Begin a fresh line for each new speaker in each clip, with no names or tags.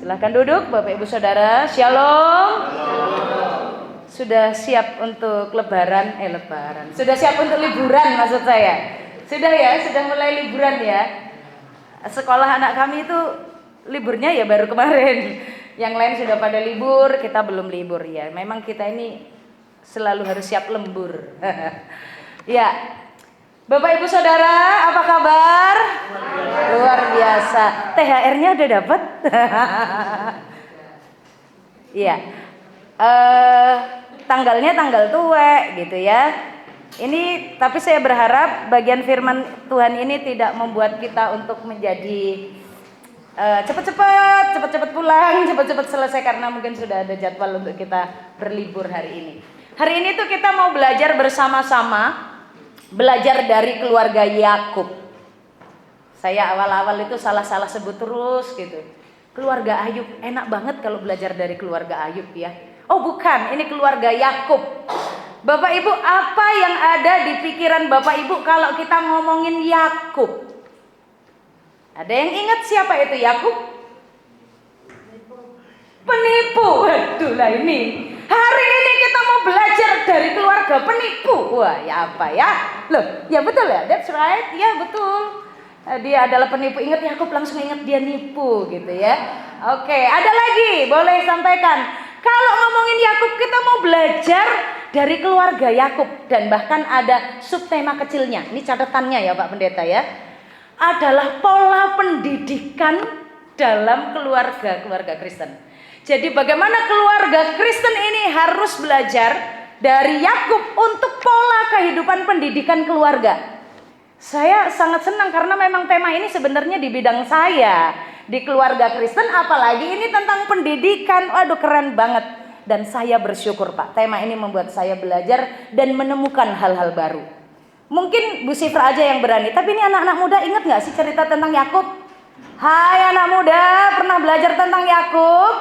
Silahkan duduk Bapak Ibu Saudara. Shalom. Sudah siap untuk lebaran? Sudah siap untuk liburan maksud saya? Sudah ya, sudah mulai liburan ya. Sekolah anak kami itu liburnya ya baru kemarin. Yang lain sudah pada libur, kita belum libur ya. Memang kita ini selalu harus siap lembur. Ya. Bapak Ibu Saudara, apa kabar? Luar biasa. THR-nya udah dapat? Iya. Tanggalnya tanggal tua gitu ya. Ini tapi saya berharap bagian firman Tuhan ini tidak membuat kita untuk menjadi cepat-cepat pulang, cepat-cepat selesai karena mungkin sudah ada jadwal untuk kita berlibur hari ini. Hari ini tuh kita mau belajar bersama-sama. Belajar dari keluarga Yakub. Saya awal-awal itu salah-salah sebut terus gitu. Keluarga Ayub, enak banget kalau belajar dari keluarga Ayub ya. Oh bukan, ini keluarga Yakub. Bapak Ibu, apa yang ada di pikiran Bapak Ibu kalau kita ngomongin Yakub? Ada yang ingat siapa itu Yakub? Penipu. Waduh lah ini. Hari ini kita mau belajar dari keluarga penipu. Wah, ya apa ya? Loh, ya betul ya, that's right. Ya betul. Dia adalah penipu. Ingat Yakub, langsung ingat dia nipu gitu ya. Oke, ada lagi, boleh sampaikan. Kalau ngomongin Yakub, kita mau belajar dari keluarga Yakub dan bahkan ada subtema kecilnya. Ini catatannya ya Pak Pendeta ya. Adalah pola pendidikan dalam keluarga Kristen. Jadi bagaimana keluarga Kristen ini harus belajar dari Yakub untuk pola kehidupan pendidikan keluarga. Saya sangat senang karena memang tema ini sebenarnya di bidang saya di keluarga Kristen, apalagi ini tentang pendidikan. Waduh keren banget. Dan saya bersyukur Pak, tema ini membuat saya belajar dan menemukan hal-hal baru. Mungkin Bu Sifra aja yang berani, tapi ini anak-anak muda ingat gak sih cerita tentang Yakub? Hai anak muda, pernah belajar tentang Yakub?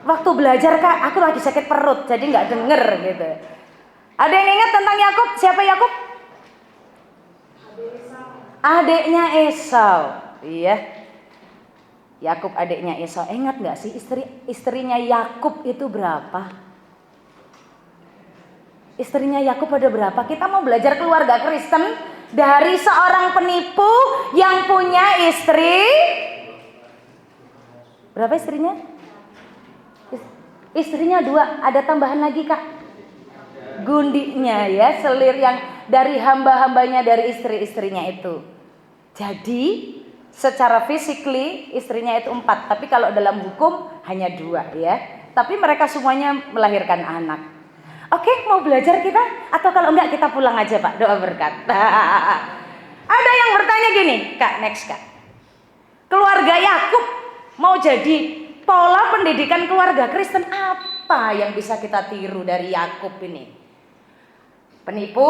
Waktu belajar Kak, aku lagi sakit perut jadi nggak denger gitu. Ada yang ingat tentang Yakub? Siapa Yakub? Adiknya Esau. Iya. Yakub adiknya Esau. Ingat nggak sih istrinya Yakub itu berapa? Istrinya Yakub ada berapa? Kita mau belajar keluarga Kristen dari seorang penipu yang punya istri. Berapa istrinya? Istrinya 2, ada tambahan lagi Kak. Gundinya ya, selir yang dari hamba-hambanya dari istri-istrinya itu. Jadi secara physically istrinya itu 4, tapi kalau dalam hukum hanya 2 ya. Tapi mereka semuanya melahirkan anak. Oke, mau belajar kita? Atau kalau enggak kita pulang aja Pak, doa berkat. Ada yang bertanya gini, Kak, next Kak. Keluarga Yakub mau jadi pola pendidikan keluarga Kristen, apa yang bisa kita tiru dari Yakub ini? Penipu,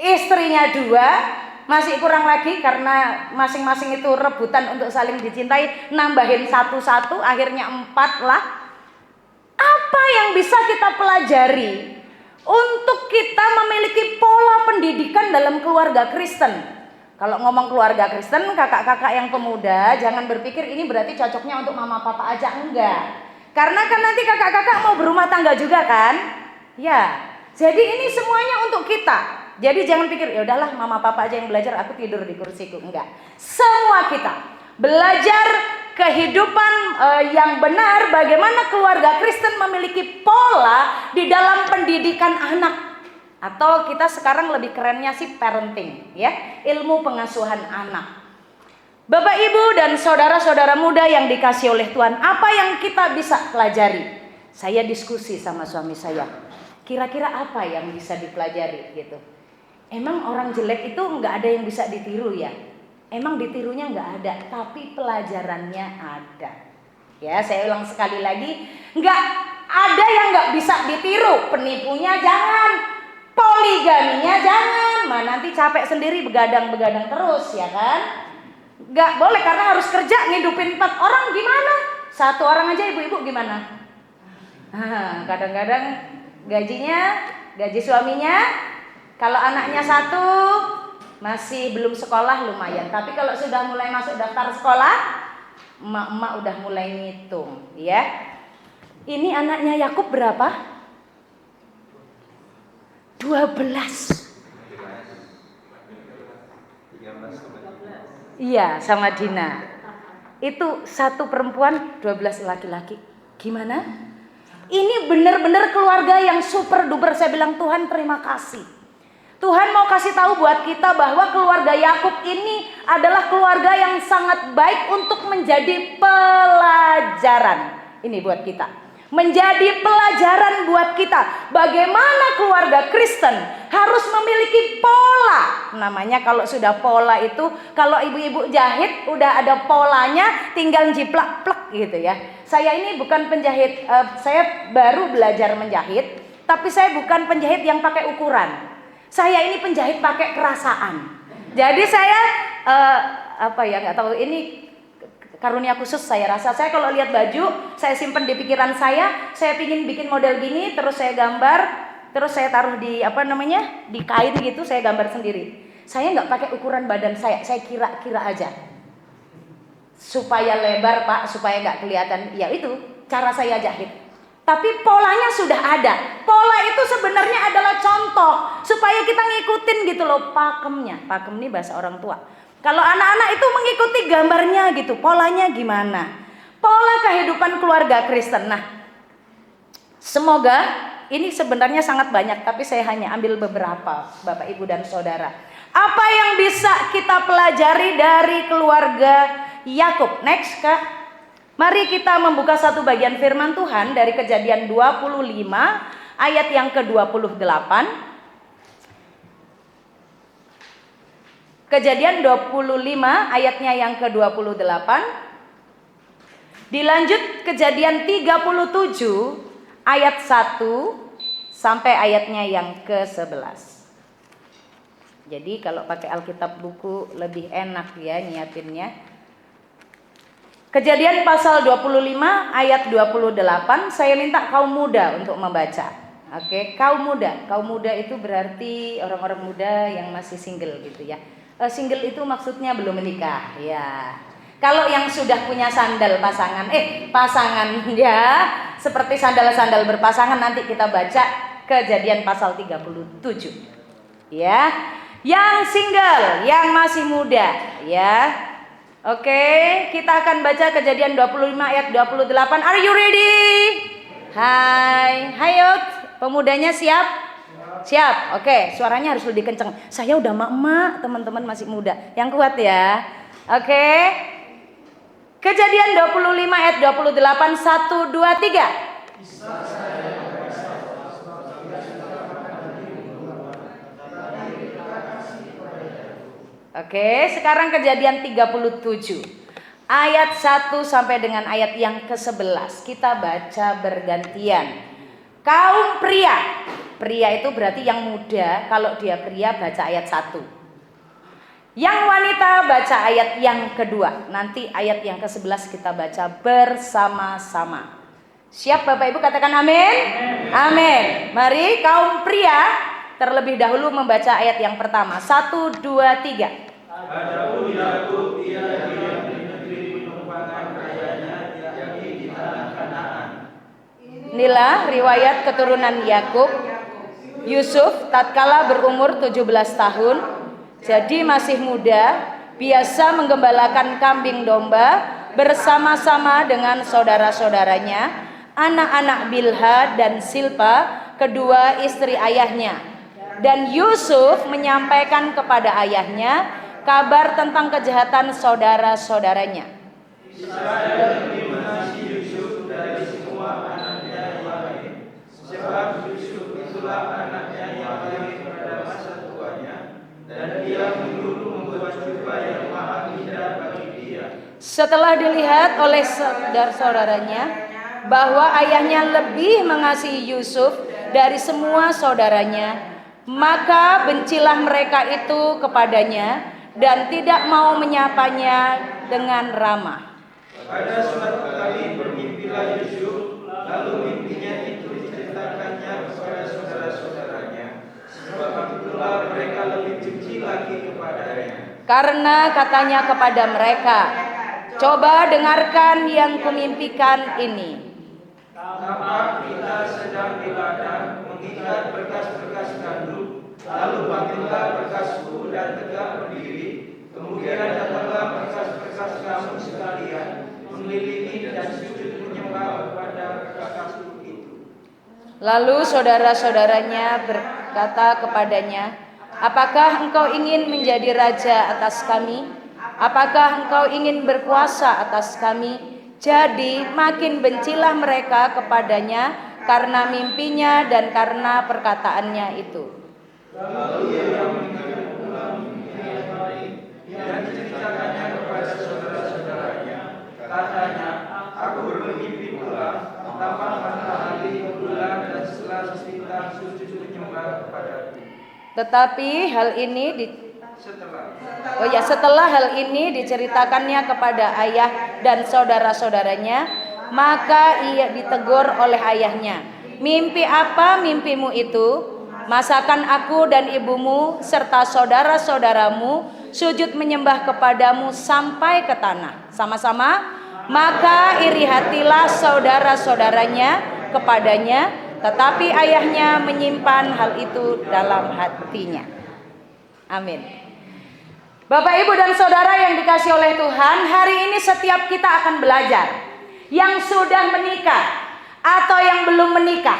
istrinya 2, masih kurang lagi karena masing-masing itu rebutan untuk saling dicintai, nambahin 1, akhirnya 4 lah. Apa yang bisa kita pelajari untuk kita memiliki pola pendidikan dalam keluarga Kristen? Kalau ngomong keluarga Kristen, kakak-kakak yang pemuda, jangan berpikir ini berarti cocoknya untuk mama papa aja, enggak. Karena kan nanti kakak-kakak mau berumah tangga juga kan? Ya. Jadi ini semuanya untuk kita. Jadi jangan pikir ya udahlah mama papa aja yang belajar, aku tidur di kursiku, enggak. Semua kita belajar kehidupan yang benar, bagaimana keluarga Kristen memiliki pola di dalam pendidikan anak. Atau kita sekarang lebih kerennya sih parenting ya, ilmu pengasuhan anak. Bapak Ibu dan saudara-saudara muda yang dikasihi oleh Tuhan, apa yang kita bisa pelajari? Saya diskusi sama suami saya. Kira-kira apa yang bisa dipelajari gitu. Emang orang jelek itu nggak ada yang bisa ditiru ya? Emang ditirunya nggak ada, tapi pelajarannya ada. Ya, saya ulang sekali lagi, nggak ada yang nggak bisa ditiru. Penipunya jangan. Poligaminya jangan, nanti capek sendiri begadang-begadang terus ya kan? Gak boleh karena harus kerja ngidupin 4 orang gimana? 1 orang aja ibu-ibu gimana? Kadang-kadang gaji suaminya, kalau anaknya 1 masih belum sekolah lumayan. Tapi kalau sudah mulai masuk daftar sekolah, Emak-emak udah mulai ngitung, ya. Ini anaknya Yakub berapa? 12. Iya, sama Dina. Itu satu perempuan, 12 laki-laki. Gimana? Ini benar-benar keluarga yang super duper. Saya bilang Tuhan terima kasih. Tuhan mau kasih tahu buat kita bahwa keluarga Yakub ini adalah keluarga yang sangat baik untuk menjadi pelajaran. Ini buat kita. Menjadi pelajaran buat kita bagaimana keluarga Kristen harus memiliki pola. Namanya kalau sudah pola itu, kalau ibu-ibu jahit udah ada polanya, tinggal jiplak plek gitu ya. Saya ini bukan penjahit, saya baru belajar menjahit, tapi saya bukan penjahit yang pakai ukuran. Saya ini penjahit pakai perasaan. Jadi saya nggak tahu, ini karunia khusus saya rasa. Saya kalau lihat baju, saya simpen di pikiran saya pingin bikin model gini, terus saya gambar, terus saya taruh di di kain gitu, saya gambar sendiri. Saya nggak pakai ukuran badan saya kira-kira aja. Supaya lebar Pak, supaya nggak kelihatan. Ya itu cara saya jahit. Tapi polanya sudah ada. Pola itu sebenarnya adalah contoh supaya kita ngikutin gitu loh pakemnya. Pakem ini bahasa orang tua. Kalau anak-anak itu mengikuti gambarnya gitu, polanya gimana? Pola kehidupan keluarga Kristen. Nah, semoga ini sebenarnya sangat banyak, tapi saya hanya ambil beberapa, Bapak, Ibu, dan Saudara. Apa yang bisa kita pelajari dari keluarga Yakub? Next, Kak. Mari kita membuka satu bagian firman Tuhan dari Kejadian 25 ayat yang ke-28. Kejadian 25 ayatnya yang ke-28. Dilanjut Kejadian 37 ayat 1 sampai ayatnya yang ke-11. Jadi kalau pakai Alkitab buku lebih enak ya nyiapinnya. Kejadian pasal 25 ayat 28, saya minta kaum muda untuk membaca. Oke, kaum muda itu berarti orang-orang muda yang masih single gitu ya. Single itu maksudnya belum menikah ya. Kalau yang sudah punya sandal pasangan ya, seperti sandal-sandal berpasangan, nanti kita baca Kejadian pasal 37 ya. Yang single, yang masih muda ya. Oke, kita akan baca Kejadian 25 ayat 28. Are you ready? Hai, hayo pemudanya siap? Siap, oke, suaranya harus lebih kenceng. Saya udah mak-mak, teman-teman masih muda. Yang kuat ya. Oke. Kejadian 25 ayat 28, 1, 2, 3. Oke, sekarang Kejadian 37. Ayat 1 sampai dengan ayat yang ke-11. Kita baca bergantian. Kaum pria. Pria itu berarti yang muda, kalau dia pria baca ayat 1. Yang wanita baca ayat yang kedua. Nanti ayat yang ke-11 kita baca bersama-sama. Siap Bapak Ibu, katakan amin? Amin. Mari kaum pria terlebih dahulu membaca ayat yang pertama. 1, 2, 3.
Adapun Yakub ia diam di negeri penumpangan ayahnya, yakni di tanah Kanaan.
Inilah riwayat keturunan Yakub. Yusuf tatkala berumur 17 tahun, jadi masih muda, biasa menggembalakan kambing domba bersama-sama dengan saudara-saudaranya, anak-anak Bilha dan Silpa, kedua istri ayahnya. Dan Yusuf menyampaikan kepada ayahnya kabar tentang kejahatan saudara-saudaranya.
Saya lebih mengasihi Yusuf dari semua anaknya yang lain, sebab Yusuf itulah anaknya yang lain pada masa tuanya, dan dia dulu membuat jubah yang maha indah bagi dia.
Setelah dilihat oleh saudara-saudaranya bahwa ayahnya lebih mengasihi Yusuf dari semua saudaranya, maka bencilah mereka itu kepadanya dan tidak mau menyapanya dengan ramah.
Pada suatu kali bermimpilah Yusuf, lalu mimpinya itu diceritakannya kepada saudara-saudaranya, sebab itulah mereka lebih benci lagi kepadanya.
Karena katanya kepada mereka, Coba dengarkan yang kumimpikan ini.
Tampak kita sedang di ladang mengikat berkas-berkas gandum, lalu bangkitlah berkasku dan tegak berdiri. Kemudian datanglah berkas-berkas kamu sekalian, mengelilingi dan sujud menyembah kepada berkasku itu.
Lalu saudara-saudaranya berkata kepadanya, apakah engkau ingin menjadi raja atas kami? Apakah engkau ingin berkuasa atas kami? Jadi makin bencilah mereka kepadanya karena mimpinya dan karena perkataannya itu.
Lalu ia mengingatkan ulang mimpi yang lain dan ceritakannya kepada saudara-saudaranya. Katanya, aku bermimpi pula, tampak matahari, bulan dan setelah bintang sujud menyembah kepadaku.
Tetapi hal ini setelah hal ini diceritakannya kepada ayah dan saudara-saudaranya, maka ia ditegur oleh ayahnya. Mimpi apa mimpimu itu? Masakan aku dan ibumu serta saudara-saudaramu sujud menyembah kepadamu sampai ke tanah. Sama-sama. Maka iri hatilah saudara-saudaranya kepadanya, tetapi ayahnya menyimpan hal itu dalam hatinya. Amin. Bapak, Ibu, dan Saudara yang dikasihi oleh Tuhan, hari ini setiap kita akan belajar. Yang sudah menikah atau yang belum menikah,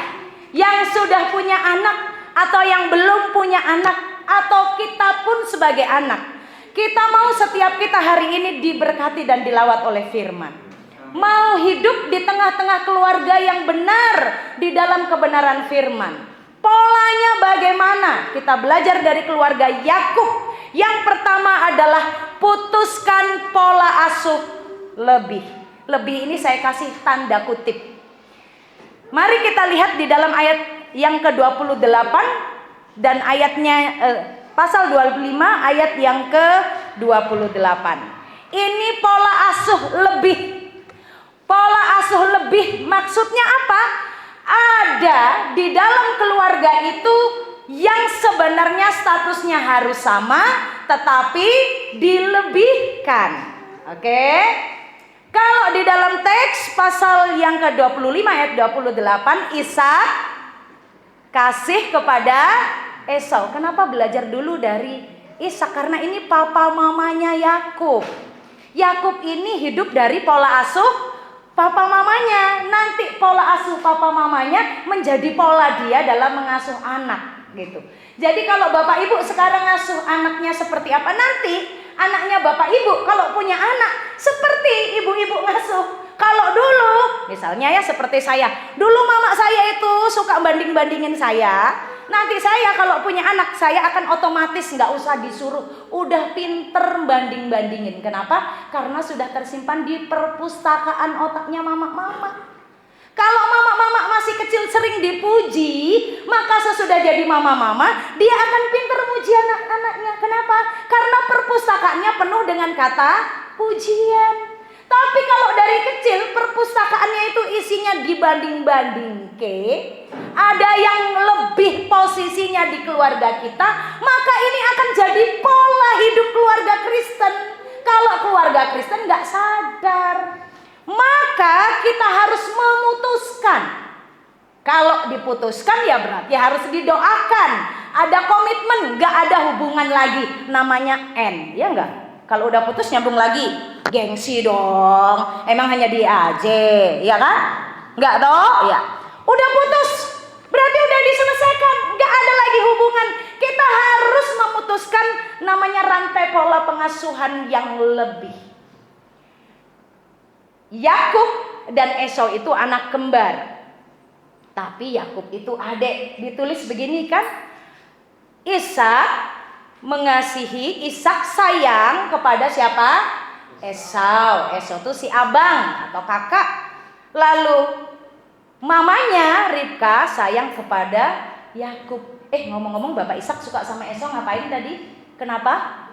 yang sudah punya anak atau yang belum punya anak, atau kita pun sebagai anak. Kita mau setiap kita hari ini diberkati dan dilawat oleh firman. Mau hidup di tengah-tengah keluarga yang benar di dalam kebenaran firman. Polanya bagaimana? Kita belajar dari keluarga Yakub. Yang pertama adalah putuskan pola asuh lebih. Lebih ini saya kasih tanda kutip. Mari kita lihat di dalam ayat yang ke-28 dan ayatnya pasal 25 ayat yang ke-28. Ini pola asuh lebih. Pola asuh lebih maksudnya apa? Ada di dalam keluarga itu yang sebenarnya statusnya harus sama, tetapi dilebihkan. Oke? Kalau di dalam teks pasal yang ke-25 ayat 28, Ishak kasih kepada Esau. Kenapa belajar dulu dari Ishak? Karena ini papa mamanya Yakub. Yakub ini hidup dari pola asuh papa mamanya. Nanti pola asuh papa mamanya menjadi pola dia dalam mengasuh anak. Gitu. Jadi kalau bapak ibu sekarang ngasuh anaknya seperti apa, nanti anaknya bapak ibu kalau punya anak seperti ibu-ibu ngasuh. Kalau dulu misalnya ya seperti saya, dulu mama saya itu suka banding-bandingin saya. Nanti saya kalau punya anak, saya akan otomatis nggak usah disuruh, udah pinter banding-bandingin. Kenapa? Karena sudah tersimpan di perpustakaan otaknya mama-mama. Kalau mama-mama masih kecil sering dipuji, maka sesudah jadi mama-mama, dia akan pinter muji anak-anaknya. Kenapa? Karena perpustakaannya penuh dengan kata pujian. Tapi kalau dari kecil perpustakaannya itu isinya dibanding-banding ada yang lebih posisinya di keluarga kita, maka ini akan jadi pola hidup keluarga Kristen. Kalau keluarga Kristen nggak sadar, maka kita harus memutuskan. Kalau diputuskan ya berarti harus didoakan. Ada komitmen, nggak ada hubungan lagi namanya N, ya nggak? Kalau udah putus nyambung lagi, gengsi dong. Emang hanya dia aja, ya kan? Nggak toh? Ya. Udah putus, berarti udah diselesaikan. Nggak ada lagi hubungan. Kita harus memutuskan namanya rantai pola pengasuhan yang lebih. Yakub dan Esau itu anak kembar. Tapi Yakub itu adik. Ditulis begini kan? Ishak mengasihi, Ishak sayang kepada siapa? Esau. Esau itu si abang atau kakak. Lalu mamanya Ribka sayang kepada Yakub. Ngomong-ngomong, Bapak Ishak suka sama Esau ngapain tadi? Kenapa?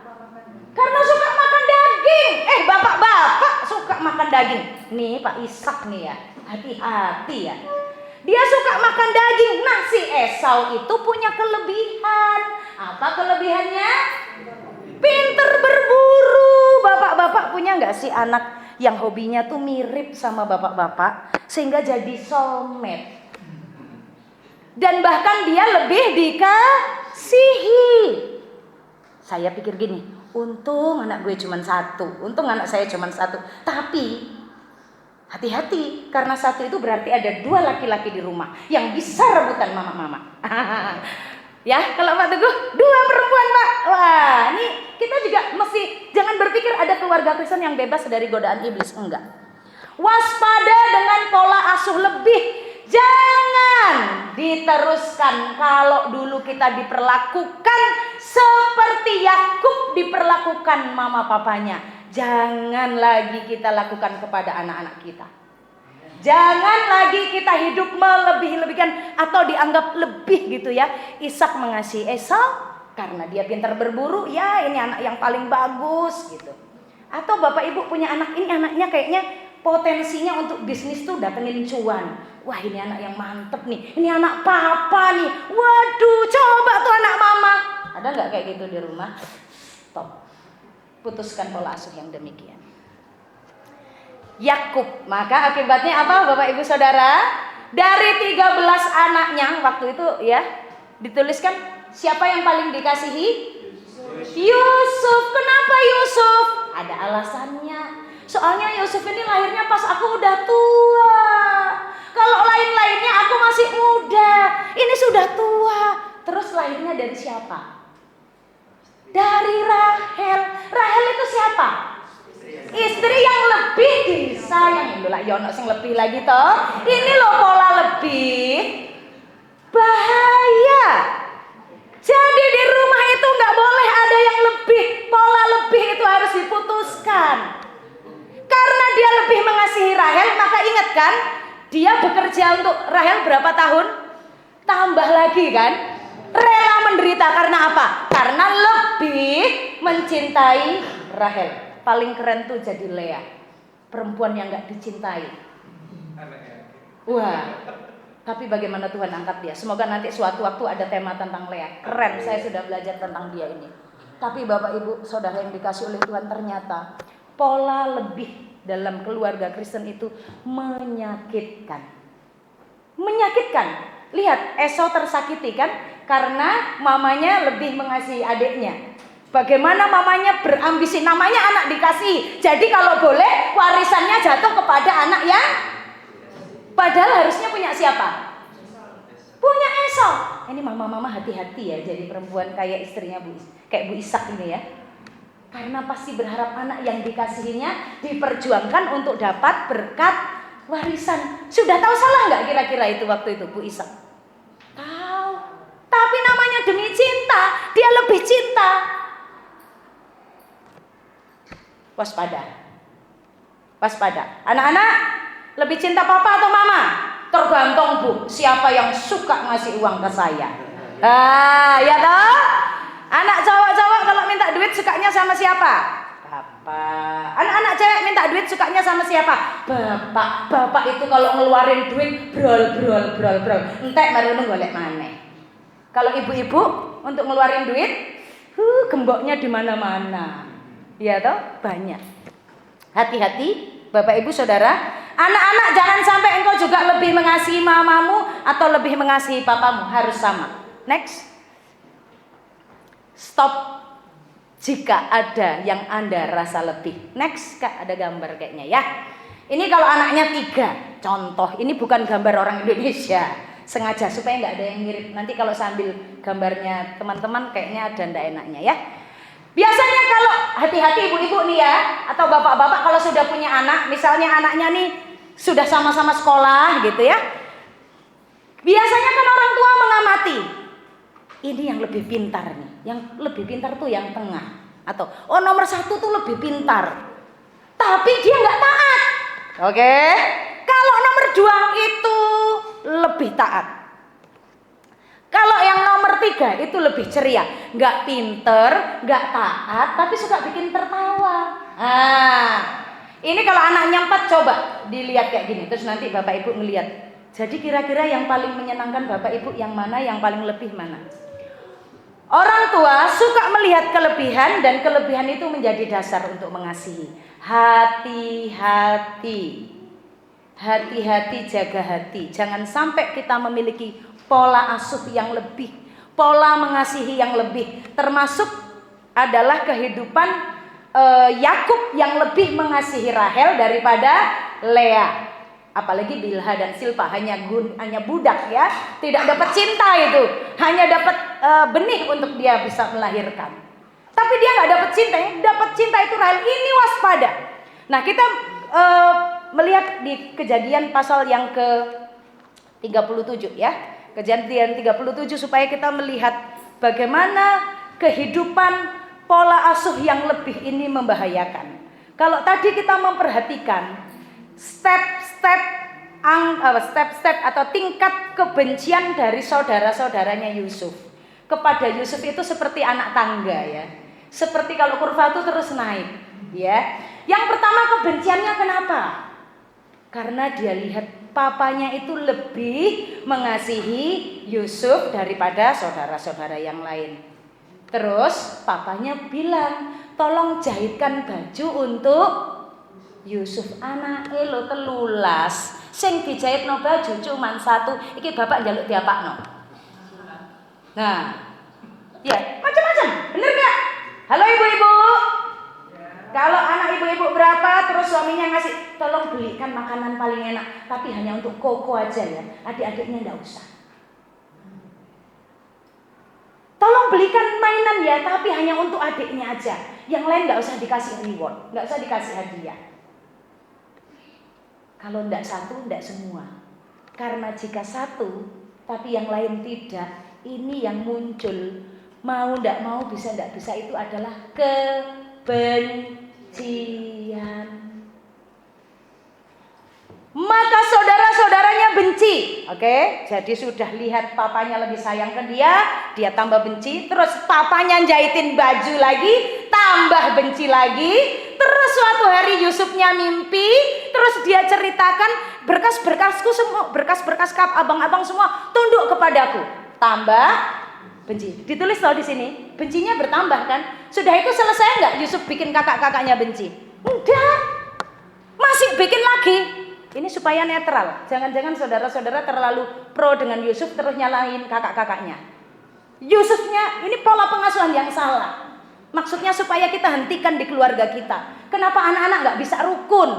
Karena suka makan daging. Bapak-bapak suka makan daging. Nih Pak Ishak nih ya, hati-hati ya. Dia suka makan daging. Nah, si Esau itu punya kelebihan. Apa kelebihannya? Pinter berburu. Bapak-bapak punya nggak sih anak yang hobinya tuh mirip sama bapak-bapak sehingga jadi soulmate. Dan bahkan dia lebih dikasihi. Saya pikir gini, untung anak gue cuma satu, untung anak saya cuma satu. Tapi hati-hati, karena satu itu berarti ada 2 laki-laki di rumah yang bisa rebutan mama-mama. Ya, kalau Pak Teguh 2 perempuan Pak. Wah, ini kita juga mesti jangan berpikir ada keluarga Kristen yang bebas dari godaan iblis. Enggak. Waspada dengan pola asuh lebih. Jangan diteruskan kalau dulu kita diperlakukan seperti Yakub diperlakukan mama papanya. Jangan lagi kita lakukan kepada anak-anak kita. Jangan lagi kita hidup melebih-lebihkan atau dianggap lebih gitu ya. Ishak mengasihi Esau karena dia pintar berburu, ya ini anak yang paling bagus gitu. Atau bapak ibu punya anak, ini anaknya kayaknya potensinya untuk bisnis tuh datengin cuan. Wah ini anak yang mantep nih, ini anak papa nih. Waduh coba tuh anak mama. Ada gak kayak gitu di rumah? Stop. Putuskan pola asuh yang demikian. Yakub, maka akibatnya apa Bapak Ibu Saudara? Dari 13 anaknya waktu itu ya dituliskan siapa yang paling dikasihi? Yusuf. Kenapa Yusuf? Ada alasannya. Soalnya Yusuf ini lahirnya pas aku udah tua. Kalau lain-lainnya aku masih muda, ini sudah tua. Terus lahirnya dari siapa? Dari Rahel. Rahel itu siapa? Istri yang lebih disayang. Lho lah yono sing lebih lagi toh. Ini loh pola lebih bahaya. Jadi di rumah itu nggak boleh ada yang lebih. Pola lebih itu harus diputuskan. Karena dia lebih mengasihi Rahel, maka ingat kan, dia bekerja untuk Rahel berapa tahun? Tambah lagi kan? Rela menderita karena apa? Karena lebih mencintai Rahel. Paling keren tuh jadi Lea, perempuan yang gak dicintai. Wah, tapi bagaimana Tuhan angkat dia. Semoga nanti suatu waktu ada tema tentang Lea. Keren, saya sudah belajar tentang dia ini. Tapi Bapak Ibu Saudara yang dikasih oleh Tuhan, ternyata pola lebih dalam keluarga Kristen itu menyakitkan. Menyakitkan. Lihat, Esau tersakiti kan? Karena mamanya lebih mengasihi adiknya. Bagaimana mamanya berambisi, namanya anak dikasih. Jadi kalau boleh warisannya jatuh kepada anak yang padahal harusnya punya siapa? Punya Esau. Ini mama-mama hati-hati ya jadi perempuan kayak istrinya kayak Bu Ishak ini ya. Karena pasti berharap anak yang dikasihinya diperjuangkan untuk dapat berkat warisan. Sudah tahu salah nggak kira-kira itu waktu itu Bu Ishak? Tahu. Tapi namanya demi cinta, dia lebih cinta. Waspada. Waspada. Anak-anak lebih cinta papa atau mama? Tergantung Bu, siapa yang suka ngasih uang ke saya. Ya toh? Anak cowok-cowok kalau minta duit sukanya sama siapa? Bapak. Anak-anak cewek minta duit sukanya sama siapa? Bapak. Bapak itu kalau ngeluarin duit brol. Entek mari golek maneh. Kalau ibu-ibu untuk ngeluarin duit, gemboknya di mana-mana. Ya toh, banyak. Hati-hati Bapak Ibu Saudara, anak-anak jangan sampai engkau juga lebih mengasihi mamamu atau lebih mengasihi papamu, harus sama. Next. Stop jika ada yang Anda rasa lebih. Next, Kak, ada gambar kayaknya ya. Ini kalau anaknya 3, contoh, ini bukan gambar orang Indonesia. Sengaja supaya nggak ada yang mirip. Nanti kalau sambil gambarnya teman-teman kayaknya ada ndak enaknya ya. Biasanya kalau hati-hati ibu-ibu nih ya, atau bapak-bapak kalau sudah punya anak, misalnya anaknya nih sudah sama-sama sekolah gitu ya. Biasanya kan orang tua mengamati. Ini yang lebih pintar nih, yang lebih pintar tuh yang tengah. Atau nomor 1 tuh lebih pintar, tapi dia nggak taat. Oke. Kalau nomor 2 itu lebih taat. Kalau yang nomor 3 itu lebih ceria, nggak pinter, nggak taat, tapi suka bikin tertawa. Ini kalau anaknya 4 coba dilihat kayak gini, terus nanti bapak ibu ngelihat. Jadi kira-kira yang paling menyenangkan bapak ibu yang mana, yang paling lebih mana? Orang tua suka melihat kelebihan dan kelebihan itu menjadi dasar untuk mengasihi. Hati-hati. Hati-hati, jaga hati. Jangan sampai kita memiliki pola asuh yang lebih, pola mengasihi yang lebih. Termasuk adalah kehidupan Yakub yang lebih mengasihi Rahel daripada Lea. Apalagi Bilha dan Silpa hanya budak ya, tidak dapat cinta itu, hanya dapat benih untuk dia bisa melahirkan. Tapi dia nggak dapat cinta, yang dapat cinta itu Rahel. Ini waspada. Nah kita melihat di Kejadian pasal yang ke 37 ya, Kejadian 37 supaya kita melihat bagaimana kehidupan pola asuh yang lebih ini membahayakan. Kalau tadi kita memperhatikan step-step atau tingkat kebencian dari saudara-saudaranya Yusuf kepada Yusuf itu seperti anak tangga ya. Seperti kalau kurva itu terus naik ya. Yang pertama kebenciannya kenapa? Karena dia lihat papanya itu lebih mengasihi Yusuf daripada saudara-saudara yang lain. Terus papanya bilang, "Tolong jahitkan baju untuk Yusuf." Anake lo telulas, sing dijahitno baju cuman satu, iki bapak njaluk diapakno. Nah, ya macam-macam, bener nggak? Halo ibu-ibu, kalau anak ibu-ibu berapa terus suaminya ngasih, tolong belikan makanan paling enak, tapi hanya untuk Koko aja ya, adik-adiknya nggak usah. Tolong belikan mainan ya, tapi hanya untuk adiknya aja, yang lain nggak usah dikasih reward, nggak usah dikasih hadiah. Kalau ndak satu, ndak semua. Karena jika satu, tapi yang lain tidak, ini yang muncul. Mau ndak mau, bisa ndak bisa, itu adalah kebencian. Maka saudara-saudaranya benci. Oke, jadi sudah lihat papanya lebih sayang ke dia, dia tambah benci. Terus papanya jahitin baju lagi, tambah benci lagi. Terus suatu hari Yusufnya mimpi, terus dia ceritakan, berkas-berkasku semua, berkas-berkas abang-abang semua tunduk kepadaku. Tambah benci. Ditulis loh di sini, bencinya bertambah kan? Sudah itu selesai nggak Yusuf bikin kakak-kakaknya benci? Enggak, masih bikin lagi. Ini supaya netral. Jangan-jangan saudara-saudara terlalu pro dengan Yusuf terus nyalahin kakak-kakaknya. Yusufnya ini pola pengasuhan yang salah. Maksudnya supaya kita hentikan di keluarga kita. Kenapa anak-anak nggak bisa rukun?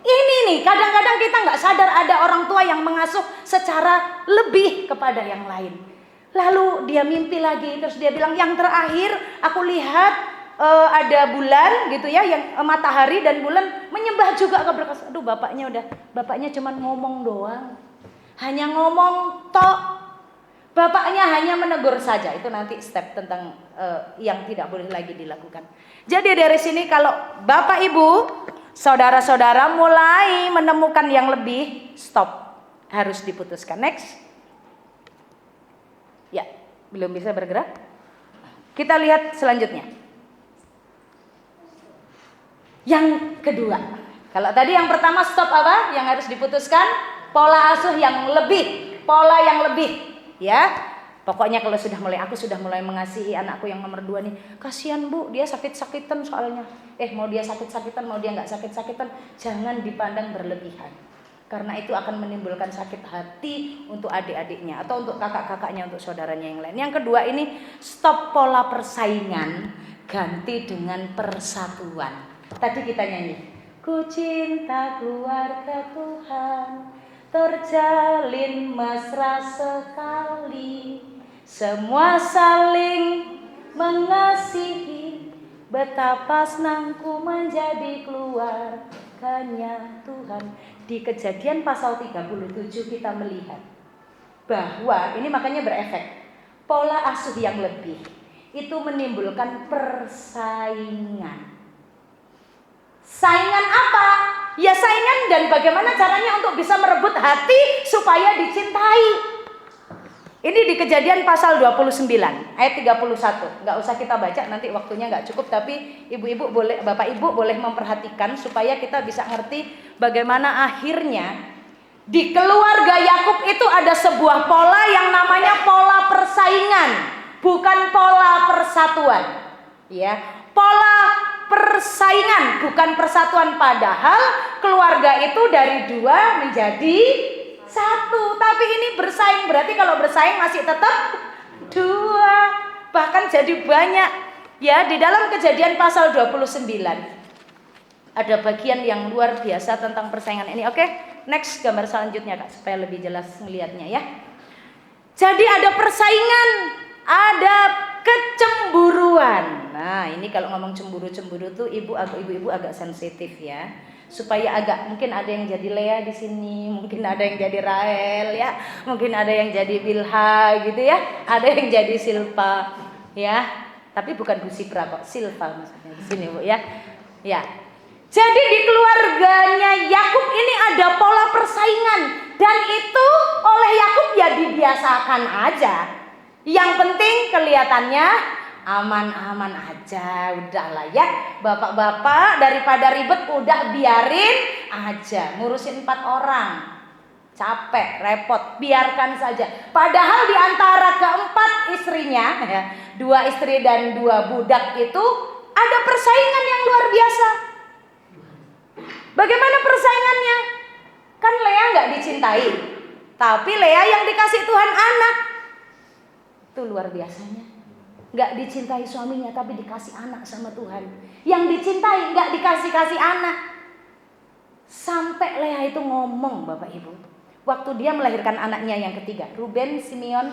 Ini nih, kadang-kadang kita nggak sadar ada orang tua yang mengasuh secara lebih kepada yang lain. Lalu dia mimpi lagi, terus dia bilang, yang terakhir aku lihat ada bulan gitu ya, yang matahari dan bulan menyembah juga ke berkas. Aduh, bapaknya cuma ngomong doang, hanya ngomong tok. Bapaknya hanya menegur saja. Itu nanti step tentang yang tidak boleh lagi dilakukan. Jadi dari sini kalau bapak ibu, saudara-saudara mulai menemukan yang lebih, stop, harus diputuskan. Next. Ya, belum bisa bergerak. Kita lihat selanjutnya. Yang kedua, kalau tadi yang pertama stop apa? Yang harus diputuskan pola asuh yang lebih, pola yang lebih. Ya, pokoknya kalau aku sudah mulai mengasihi anakku yang nomor 2 nih. Kasihan bu, dia sakit-sakitan soalnya. Mau dia sakit-sakitan, mau dia nggak sakit-sakitan, jangan dipandang berlebihan. Karena itu akan menimbulkan sakit hati untuk adik-adiknya atau untuk kakak-kakaknya, untuk saudaranya yang lain. Yang kedua ini stop pola persaingan, ganti dengan persatuan. Tadi kita nyanyi, ku cinta keluarga Tuhan, terjalin mesra sekali, semua saling mengasihi, betapa senangku menjadi keluarganya Tuhan. Di Kejadian pasal 37 kita melihat bahwa ini makanya berefek. Pola asuh yang lebih itu menimbulkan persaingan. Saingan apa? Ya saingan dan bagaimana caranya untuk bisa merebut hati supaya dicintai. Ini di Kejadian pasal 29 ayat 31. Nggak usah kita baca, nanti waktunya nggak cukup. Tapi ibu-ibu boleh, bapak ibu boleh memperhatikan supaya kita bisa ngerti bagaimana akhirnya di keluarga Yakub itu ada sebuah pola yang namanya pola persaingan. bukan pola persatuan. Ya, pola persaingan bukan persatuan, padahal keluarga itu dari 2 menjadi 1. Tapi ini bersaing, berarti kalau bersaing masih tetap 2, bahkan jadi banyak. Ya, di dalam Kejadian pasal 29 ada bagian yang luar biasa tentang persaingan ini. Oke, next gambar selanjutnya Kak, supaya lebih jelas melihatnya ya. Jadi ada persaingan, ada kecemburuan. Nah, ini kalau ngomong cemburu-cemburu tuh ibu-ibu agak sensitif ya. Supaya agak, mungkin ada yang jadi Lea di sini, mungkin ada yang jadi Rahel ya, mungkin ada yang jadi Bilha gitu ya, ada yang jadi Silpa ya. Tapi bukan Bu Sipra kok, Silpa maksudnya di sini Bu ya. Ya. Jadi di keluarganya Yakub ini ada pola persaingan, dan itu oleh Yakub ya dibiasakan aja. Yang penting kelihatannya aman-aman aja, udahlah ya. Bapak-bapak daripada ribet udah biarin aja, ngurusin 4 orang. Capek, repot, biarkan saja. Padahal di antara keempat istrinya, ya, 2 istri dan 2 budak itu ada persaingan yang luar biasa. Bagaimana persaingannya? Kan Lea nggak dicintai, tapi Lea yang dikasih Tuhan anak. Itu luar biasanya. Nggak dicintai suaminya, tapi dikasih anak sama Tuhan. Yang dicintai nggak dikasih anak. Sampai Lea itu ngomong, Bapak Ibu, waktu dia melahirkan anaknya yang ketiga, Ruben, Simeon,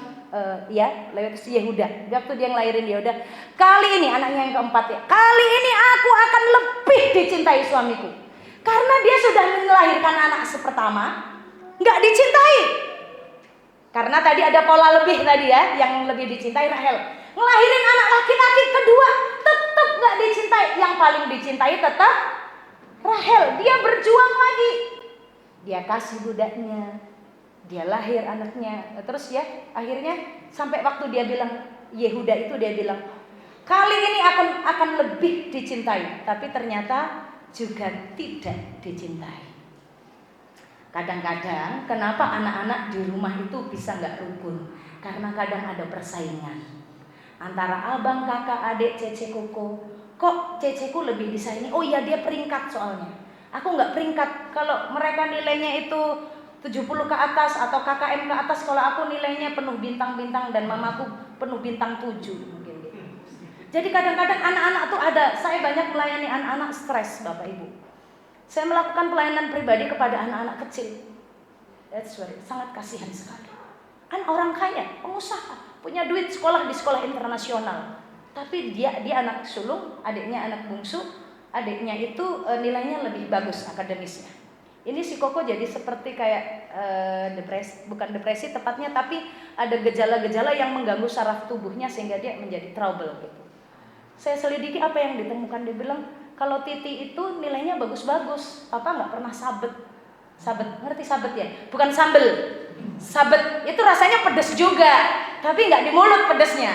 Yehuda. Waktu dia ngelahirin Yehuda, kali ini anaknya yang keempat ya, kali ini aku akan lebih dicintai suamiku. Karena dia sudah melahirkan anak pertama, nggak dicintai. Karena tadi ada pola lebih tadi ya, yang lebih dicintai Rahel. Ngelahirin anak laki-laki kedua, tetap nggak dicintai. Yang paling dicintai tetap Rahel. Dia berjuang lagi. Dia kasih budaknya, dia lahir anaknya. Terus ya, akhirnya sampai waktu dia bilang Yehuda itu, dia bilang kali ini akan lebih dicintai. Tapi ternyata juga tidak dicintai. Kadang-kadang kenapa anak-anak di rumah itu bisa nggak rukun? Karena kadang ada persaingan antara abang, kakak, adik, cece, koko. Kok ceceku lebih disayangi? Oh iya, dia peringkat soalnya. Aku nggak peringkat. Kalau mereka nilainya itu 70 ke atas atau KKM ke atas, kalau aku nilainya penuh bintang-bintang dan mamaku penuh bintang 7 mungkin gitu. Jadi kadang-kadang anak-anak tuh ada, saya banyak melayani anak-anak stres, Bapak Ibu. Saya melakukan pelayanan pribadi kepada anak-anak kecil. That's right, sangat kasihan sekali. Kan orang kaya, pengusaha, punya duit, sekolah di sekolah internasional. Tapi dia anak sulung, adiknya anak bungsu, adiknya itu nilainya lebih bagus akademisnya. Ini si Koko jadi seperti kayak depresi, bukan depresi tepatnya, tapi ada gejala-gejala yang mengganggu saraf tubuhnya sehingga dia menjadi trouble gitu. Saya selidiki apa yang ditemukan, dia bilang kalau Titi itu nilainya bagus-bagus, papa nggak pernah sabet. Sabet, ngerti sabet ya? Bukan sambel. Sabet itu rasanya pedes juga, tapi nggak di mulut pedesnya.